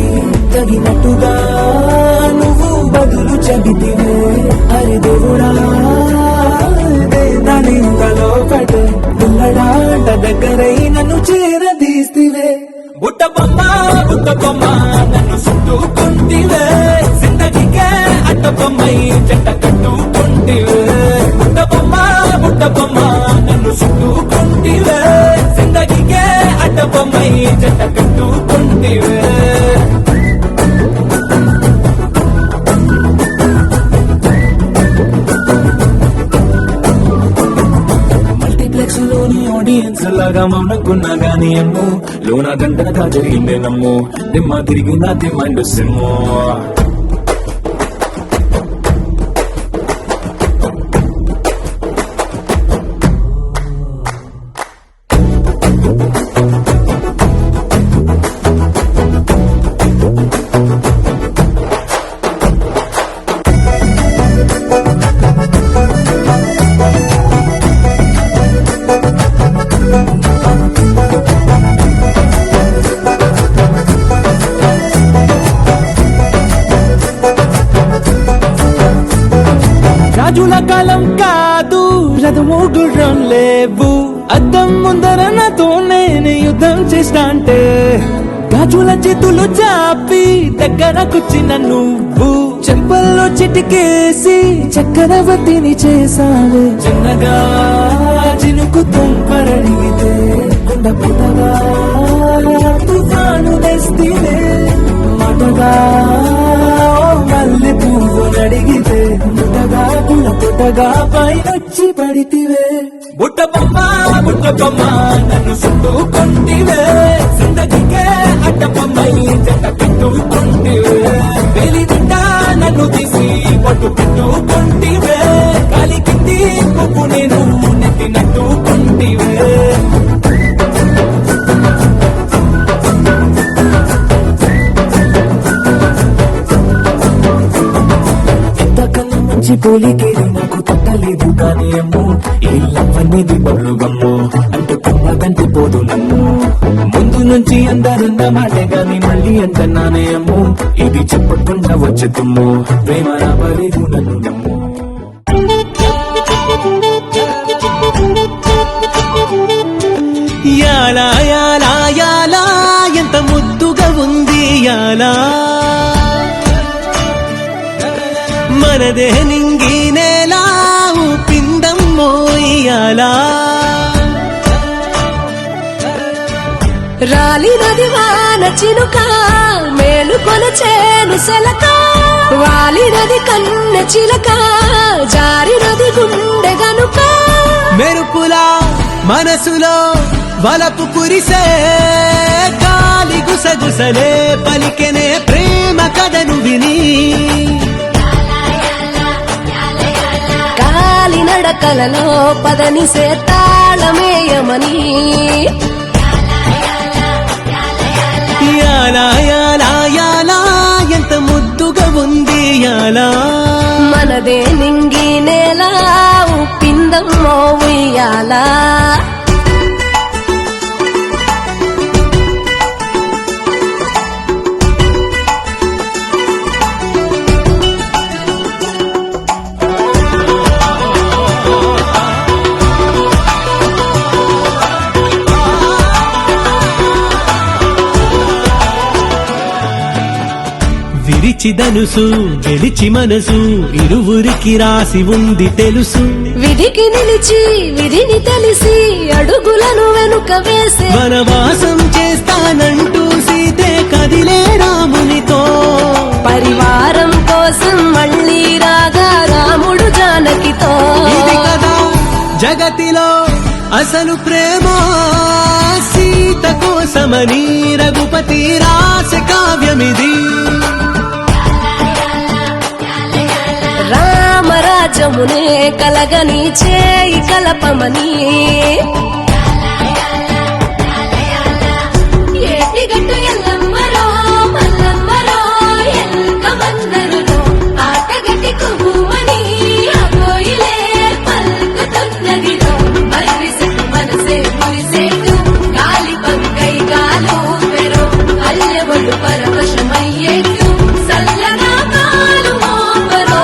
తగినట్టుగా నువ్వు బదులు చెబితివే అరే దేవుడా దానింతలో పడే పిల్లడాట దగ్గరై నన్ను చేరదీస్తివే బుట్ట బొమ్మ నన్ను చుట్టుకుంటివే జిందగీకే అట్ట బొమ్మై చెట్ట కట్టుకుంటివే బుట్ట బొమ్మ నన్ను చుట్టుకుంటివే జిందగీకే అట్ట బొమ్మై చెట్ట కట్టుకుంటివే మల్టీప్లెక్స్ లోని ఆడియన్స్ లాగా మౌనకున్నా గానీ అమ్ము లోన గంటగా జరిగిందే నమ్ము దిమ్మ తిరిగి నా దిమ్మండు సిమ్ము రాజుల కాలం కాదు రథము గుర్రం లేవు అద్దం ముందర నాతో నేను యుద్ధం చేస్తా అంటే గాజుల చేతులు చాపి దగ్గరకొచ్చిన నువ్వు చెంపల్లో చిటికేసి చక్రవర్తిని చేసావే చిన్నగా చినుకు తుంపరడిగితే కొండ పుట్టగా తుఫాను తెస్తివే మాటగా మల్లె పువ్వు నడిగితే ముట్టగా పుల పుట్టగా పైనొచ్చి పడితివే బుట్ట బొమ్మ నన్ను చుట్టుకుంటివే జిందగీకే అట్ట బొమ్మై చెట్ట పెట్టుకుంటివే వెలి నిండా నన్ను తీసి పట్టు పెట్టుకుంటివే కాలి కింది పువ్వు నేను నెట్టినట్టుకుంటివే ఇంతకన్నా మంచి పోలికేది నాకు తట్టలేదు కానీ అమ్ము ఈ లవ్ అనేది బబ్లు గమ్ము అంటుకున్నదంటే పోదు నమ్ము ముందు నుంచి అందరన్న మాటే గాని మళ్ళీ అంటున్నానే అమ్ము ఇది చెప్పకుండా వచ్చే తుమ్ము ప్రేమ రాబలేదు నన్ను నమ్ము యాలా యాలా యాలా ఎంత ముద్దుగా ఉంది యాలా మనదే నింగి నేలా పిందం మోయాలా రాలినది వాన చినుక మేలు కొలచేను సెలక వాలినది కన్న చిలక జారినది గుండె గనుక మెరుపులా మనసులో వలపు కురిసే గాలి గుసగుసలే పలికెనే ప్రేమ కథను విని కాలి నడకలలో పదని సేతాళమేయమని యాలా యాలా యాలా ఎంత ముద్దుగా ఉంది యాలా మనదే నింగి నేల ఉప్పిందమ్మో ఉయ్యాలా పిచ్చిదనుసు గెలిచి మనసు ఇరువురికి రాసి ఉంది తెలుసు. విధికి నిలిచి విధిని తెలిసి అడుగులను వెనుక వేసే వనవాసం చేస్తానంటూ సీతే కదిలే రామునితో. పరివారం కోసం మళ్ళీ రాగా రాముడు జానకితో. ఇది కదా జగతిలో అసలు ప్రేమ, సీత కోసమని రఘుపతి రాస కావ్యమిది. రామరాజమునే కలగని చేయి కలపమని ఏటిగట్టు ఎల్లమ్మరో మల్లమ్మరో ఎల్క మందరులో ఆటగట్టి కుహుమని అగోయిలే పలుకుతున్నదిలో. మరిసెట్టు మనసే మురిసేటు గాలి పంకై గాలు పెరో అల్లెవడు పరవశమయ్యేటు సల్లగా కాలు మోపరో.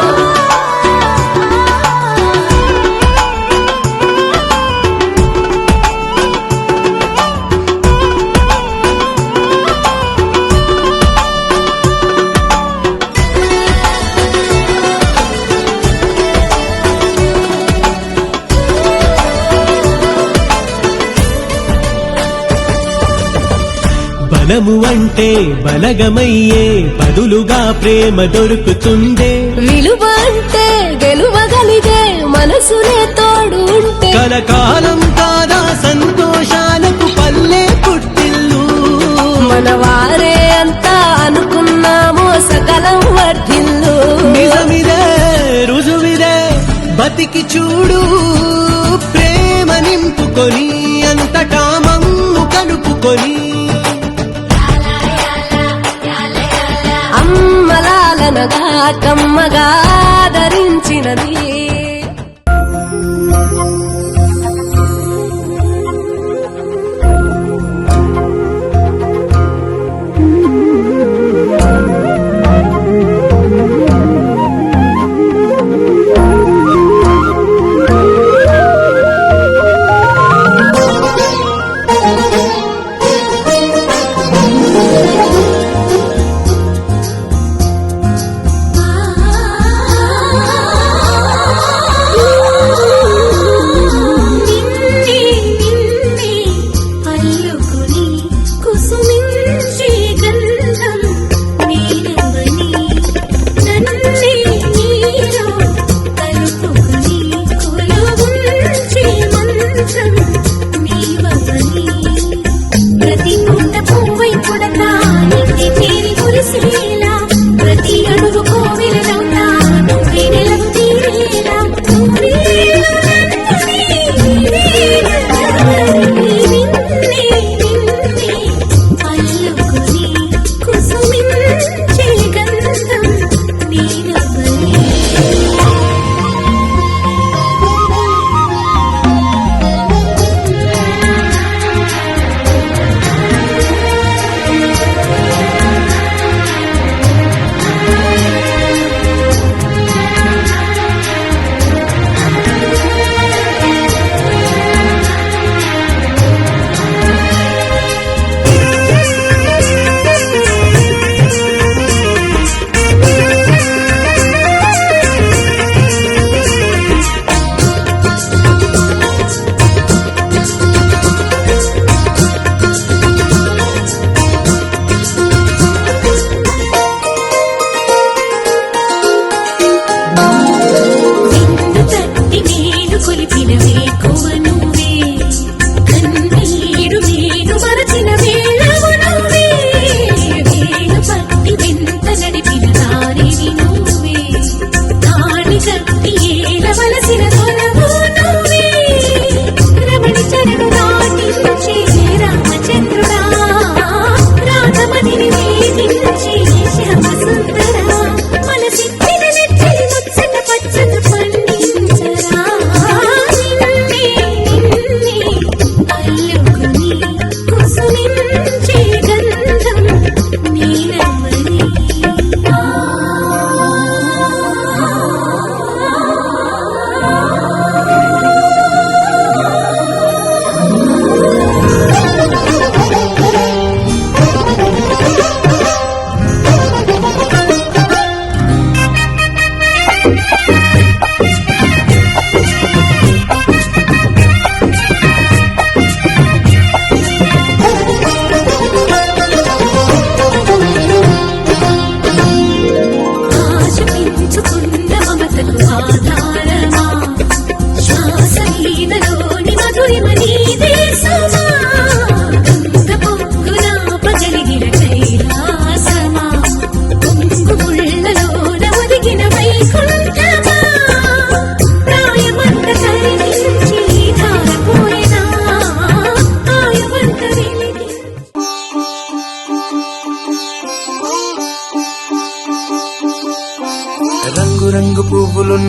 బలము అంటే బలగమయ్యే బదులుగా ప్రేమ దొరుకుతుందే. విలువ అంటే గెలువగలిగే మనసునే తోడు ఉంటే కలకాలం కాదా సంతోషాలకు పల్లె పుట్టిల్లు. మన వారే అంతా అనుకున్నామో సకలం వర్ధిల్లు. నిజమిదే రుజువిదే బతికి చూడు ప్రేమ నింపుకొని అంతటా మమ్ము కలుపుకొని. అమ్మలాలనగా కమ్మగా ఆదరించినది.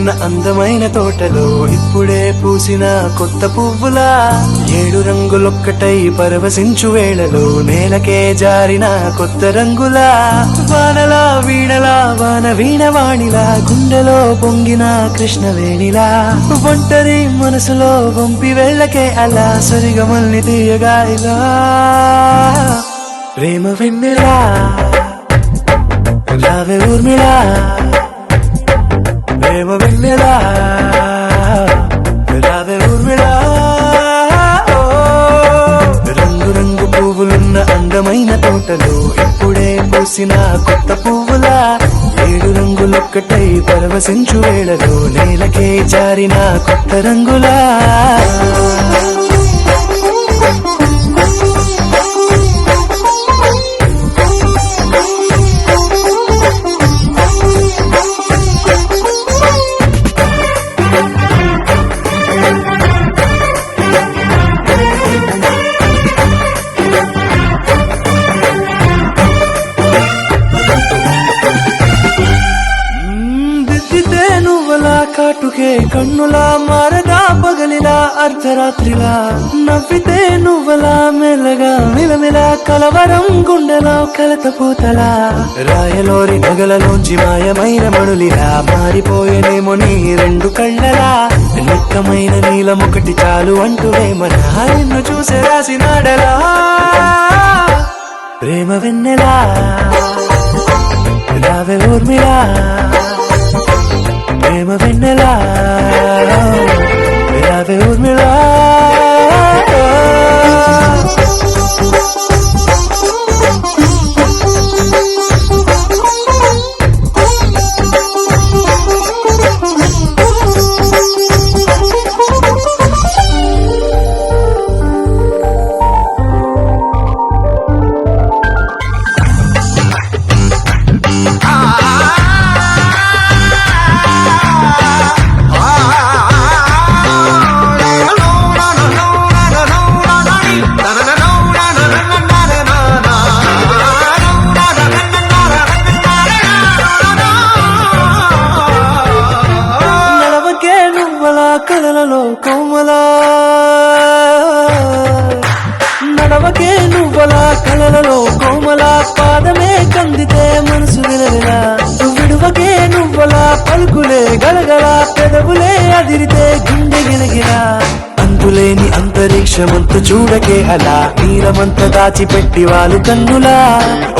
పువ్వులున్న అందమైన తోటలో ఇప్పుడే పూసిన కొత్త పువ్వులా 7 రంగులొక్కటై పరవశించు వేళలో నేలకే జారిన కొత్త రంగులా వానలా వీణలా వాన వీణవాణిలా గుండెలో పొంగిన కృష్ణవేణిలా ఒంటరి మనసులో వంపి వెళ్ళకే అలా సరిగమల్ని తీయగా ఇలా ప్రేమ వెన్నెలా రావే ఊర్మిళా ప్రేమ వెన్నెలా రావే ఊర్మిళా రంగు రంగు పువ్వులున్న అందమైన తోటలో ఇప్పుడే పూసిన కొత్త పువ్వులా 7 రంగులొక్కటై పరవశించు వేళలో నేలకే జారిన కొత్త రంగులా కాటుకే కన్నులా మారదా పగలిలా అర్ధరాత్రిలా నవ్వితే నువ్వలా మెల్లగా మిలమిలా కలవరం గుండెలో కలతపోతలా రాయలోరి నగలలోంచి మాయమైన మణులిలా మారిపోయేనేమో నీ 2 కళ్ళలా నిక్కమైన నీలమొకటి చాలు అంటూ వేమన నిన్ను చూసే రాసినాడలా ప్రేమ వెన్నెలా రావే ఊర్మిళా ప్రేమ వెన్నెలా రావే ఊర్మిళా కలలలో కోమలా నడవకే నువ్వలా కలలలో కోమలా పాదమే కందితే మనసు విలవిలా విడువకే నువ్వలా పలుకులే గలగల పెదవులే అదిరితే గుండె గిలగిలా అంతులేని అంతరిక్షమంత చూడకే అలా నీరమంత దాచిపెట్టి వాళ్ళు కన్నులా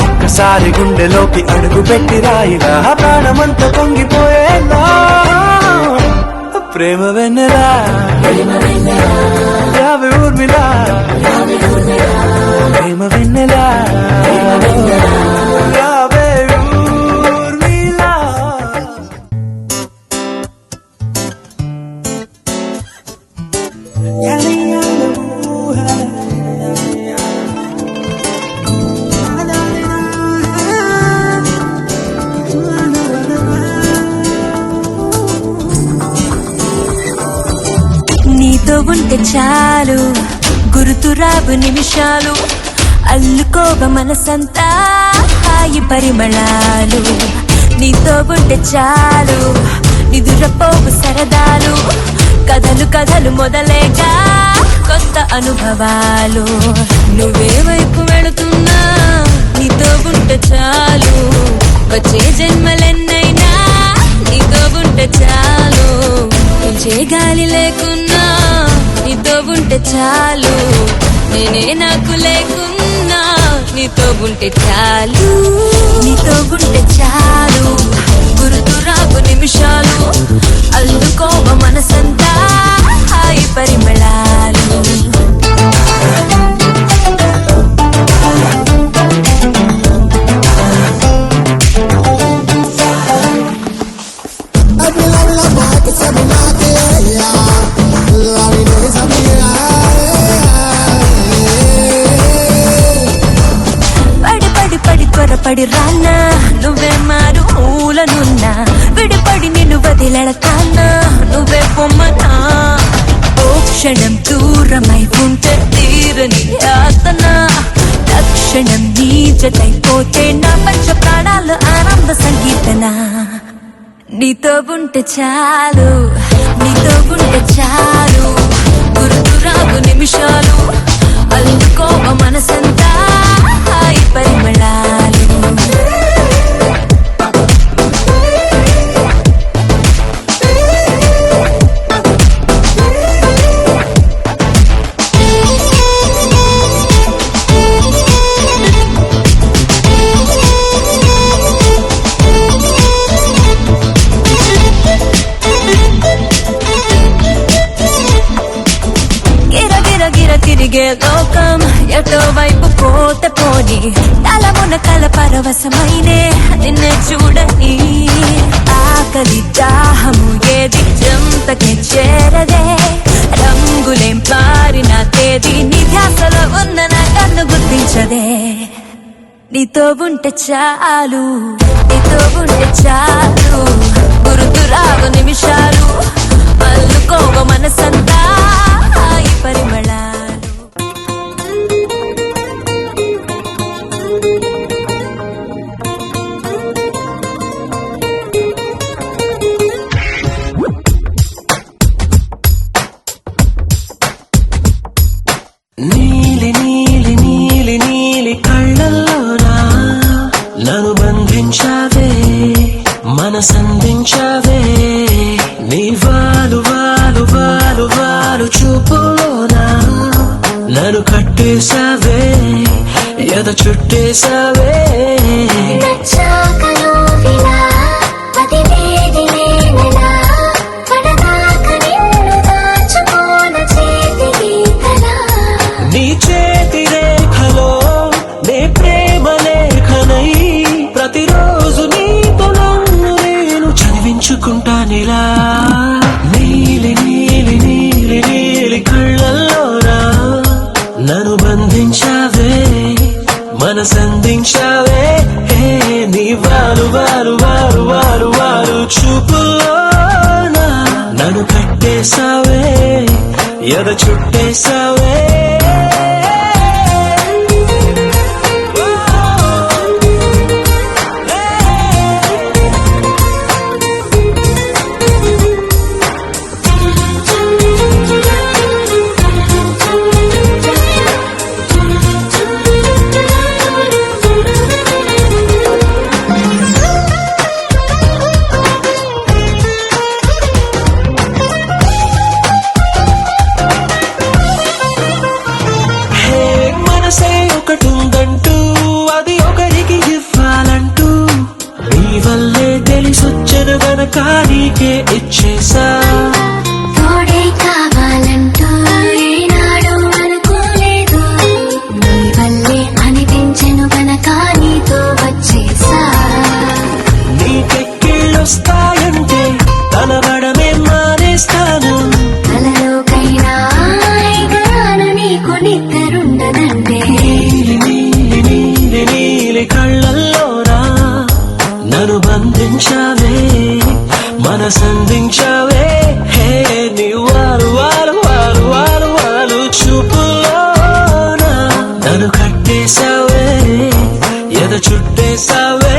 ఒక్కసారి గుండెలోకి అడుగు పెట్టి రాయిగా ప్రాణమంత పొంగిపోయేలా ప్రేమ వెన్నెలా రావే ఊర్మిళా ప్రేమ వెన్నెలా రావే ఊర్మిళా నీతో ఉంటే చాలు గుర్తురావు నిమిషాలు అల్లుకోవ మనసంతా హాయి పరిమళాలు నీతో ఉంటే చాలు నిదురపోవు సరదాలు కథలు కథలు మొదలేగా కొత్త అనుభవాలు నువ్వే వైపు వెళుతున్నా నీతో ఉంటే చాలు వచ్చే జన్మలెన్నైనా నీతో ఉంటే చాలు పిలిచే గాలి లేకున్నా నీతో ఉంటే చాలు నేనే నాకు లేకున్నా నీతో ఉంటే చాలు నీతో ఉంటే చాలు గుర్తురావు నిమిషాలు అల్లుకోవ మనసంతా హాయి పరిమళాలు పడి రానా నువ్వే మారు మూలనున్నా విడిపడి నిన్ను వదిలెడతానా నువ్వే పొమ్మనా ఓ క్షణం దూరమై ఉంటే తీరని యాతన తక్షణం నీ జతైపోతే నా పంచ ప్రాణాలు ఆనంద సంగీతన నీతో ఉంటే చాలు, నీతో ఉంటే చాలు, గుర్తురాగు నిమిషాలు, అందుకోవ మనసంతా హాయి పరిమళాలు. తిరిగే లోకం ఎటో వైపు పోత పోని, తలమున కల పరవశమైనే నిన్నే చూడని. ఆకలి దాహము ఏది చెంతకే చేరదే, రంగులేం పారిన తేదీ నీ ధ్యాసలో ఉన్న నా కన్ను గుర్తించదే. నీతో ఉంటే చాలు, నీతో ఉంటే చాలు, గుర్తురాగు నిమిషాలు, అల్లుకోవ మనసంతా హాయి పరిమళాలు. నీలి నీలి నీలి నీలి కళ్ళల్లోనా నన్ను బంధించావే, మనసందించావే. నీ వాలు వాలు వాలు వాలు చూపులోనా నన్ను కట్టేశావే, ఎద చుట్టేశావే. నీ చేతి రేఖలో నే ప్రేమ లేఖనై, ప్రతిరోజు నీతో నన్ను నేను చదివించుకుంటానిలా. నీలి నీలి నీలి నీలి కళ్ళల్లోనా నన్ను బంధించావే, మనసందించావే. నీ వాలు వాలు వాలు వాలు వాలు చూపులోనా నన్ను కట్టేశావే, ఎద చుట్టేశావే. మనసే ఒకటుందంటూ అది ఒకరికి ఇవ్వాలంటూ, నీ వల్లే తెలిసొచ్చను గనక నీకే ఇచ్చేసా. తోడే కావాలంటూ ఏనాడు అనుకోలేదు, నీ వల్లే అనిపించెను గనక నీతో వచ్చేసా. నీకెక్కిళ్ళొస్తాయంటే తలబడమే మానేస్తాను, కలలోకైనా ఎగరాను నీకు నిద్రుండదంటే. నీలి నీలి నీలి నీలి కళ్ళల్లోనా నన్ను బంధించావే, మనసందించావే. నీ వారు వారు వారు వారు వారు చూపులోనా నన్ను కట్టేశావే, ఎద చుట్టేశావే.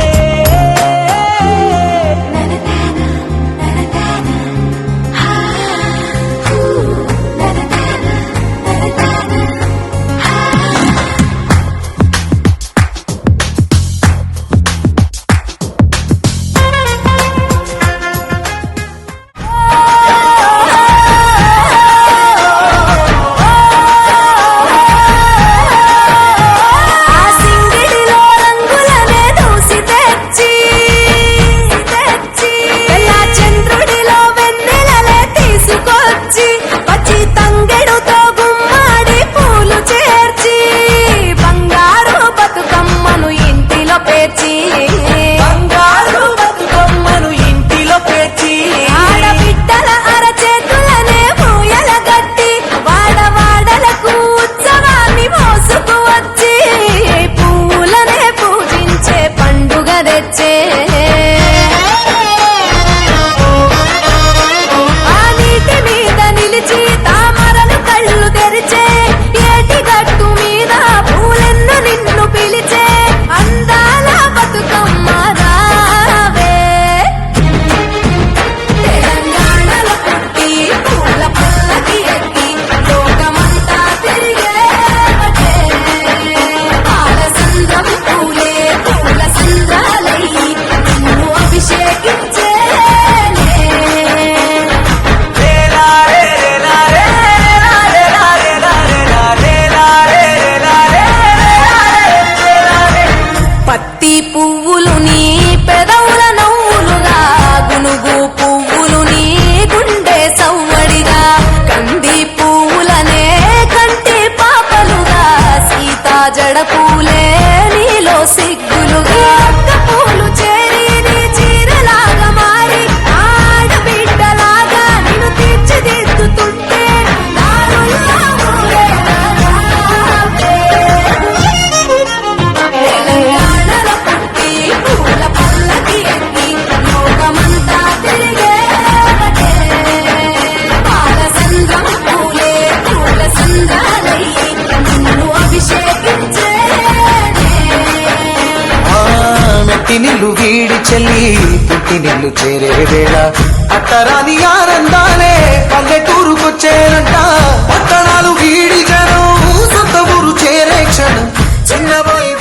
జడ పూలే నీలో సిగ్గులుగా అక్క పూలు చేరి నీ చీరలాగా మారి ఆడబిడ్డలాగా నిన్ను తీర్చిదిద్దుతుంటే దారుల్లో ఊరేగానే. తెలంగాణలో పుట్టి పూల పల్లకి ఎక్కి లోకమంతా తిరిగేవటే. పాల సంద్రం పూలే పూల సంద్రాలయ్యి నిన్ను అభిషేకించే. మెట్టి నిల్లు వీడి చెల్లి పుట్టి నిల్లు చేరే వేళ అట్టరాని ఆనందాలే పల్లెటూరుకొచ్చేనంట. పట్టణాలు వీడి జనం సొంత ఊరు చేరే క్షణం Chinnabai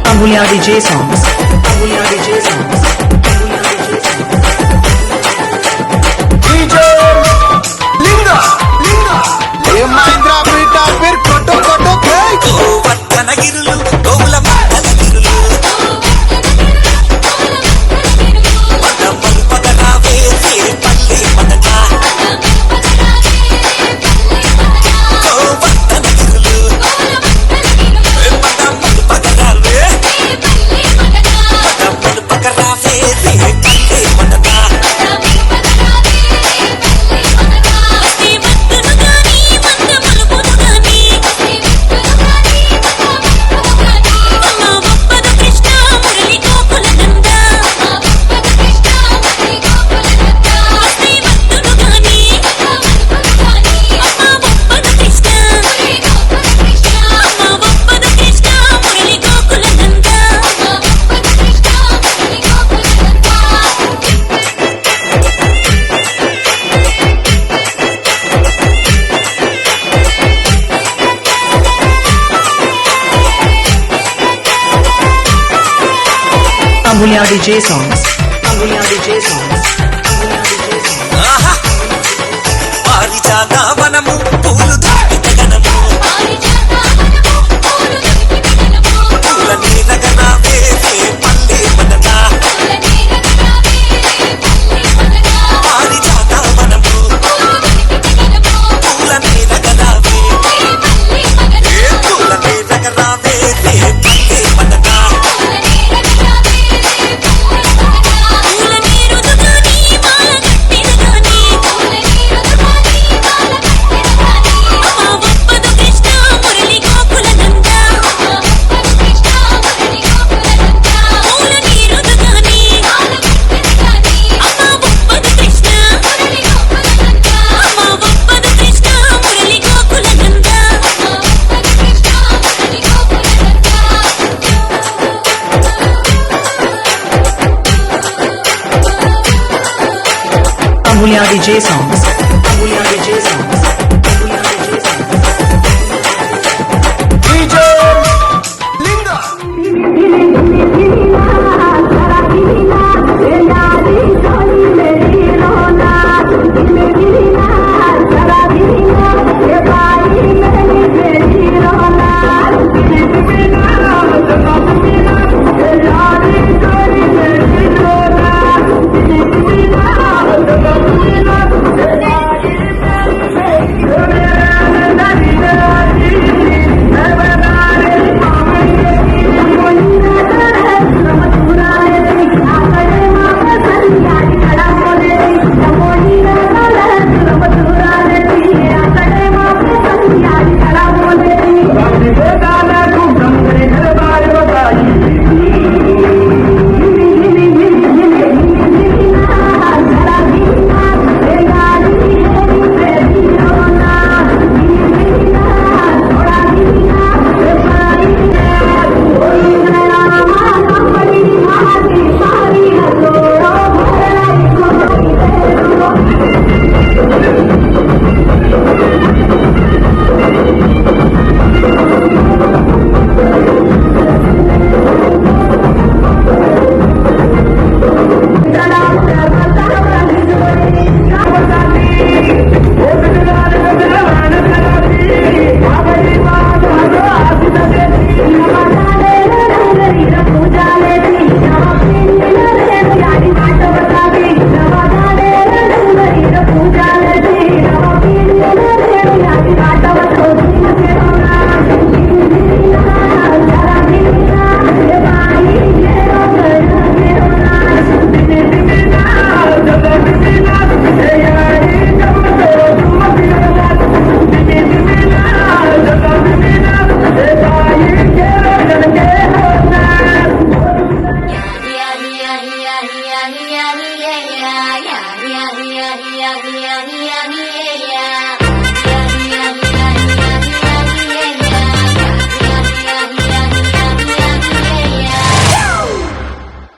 Amulya DJ songs. Amulya DJ songs. Amulya DJ songs. Amulya DJ songs. పారిజాత వనము పూలు దాటి గణము పూల నీరగనావే పల్లె మదన పారిజాత వనము పూల నీరగనావే పూల నీరగనావే పల్లె మదన Amulya DJ songs. Amulya DJ songs.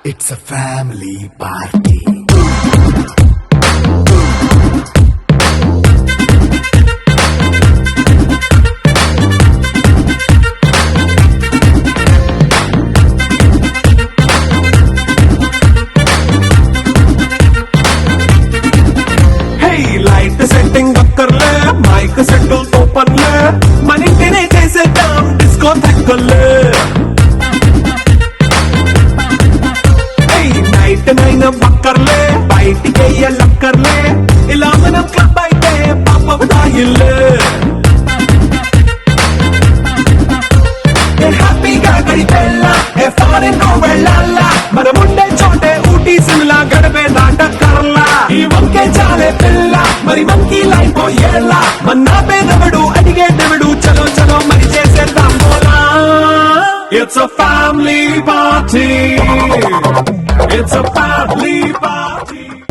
It's a family party. Hey, light setting అక్కర్లే మైక్ సెట్టుల్ తో పనిలే మన ఇంటినే చేసేద్దాం డిస్కో తక్కర్లే నైట్ నైన్ బక్కర్లే బయటికి వెయ్యలక్కర్లే ఇలా మనం క్లబ్ అయితే పాపం దాయిల్లే హ్యాపీగా గడిపెళ్ళా ఫారెన్ వెళ్ళాలా మనం ఉండే చోటే ఊటీ సిమ్లా గడిపే దాటక్కర్లా ఈ వంకే చాలే పిల్ల మరి మంకీ లైఫ్ ఏళ్ళ మన్నా పేదవడు అడిగేటవడు చలో చలో మరి చేసేద్దాం పోలా. It's a family party. It's a family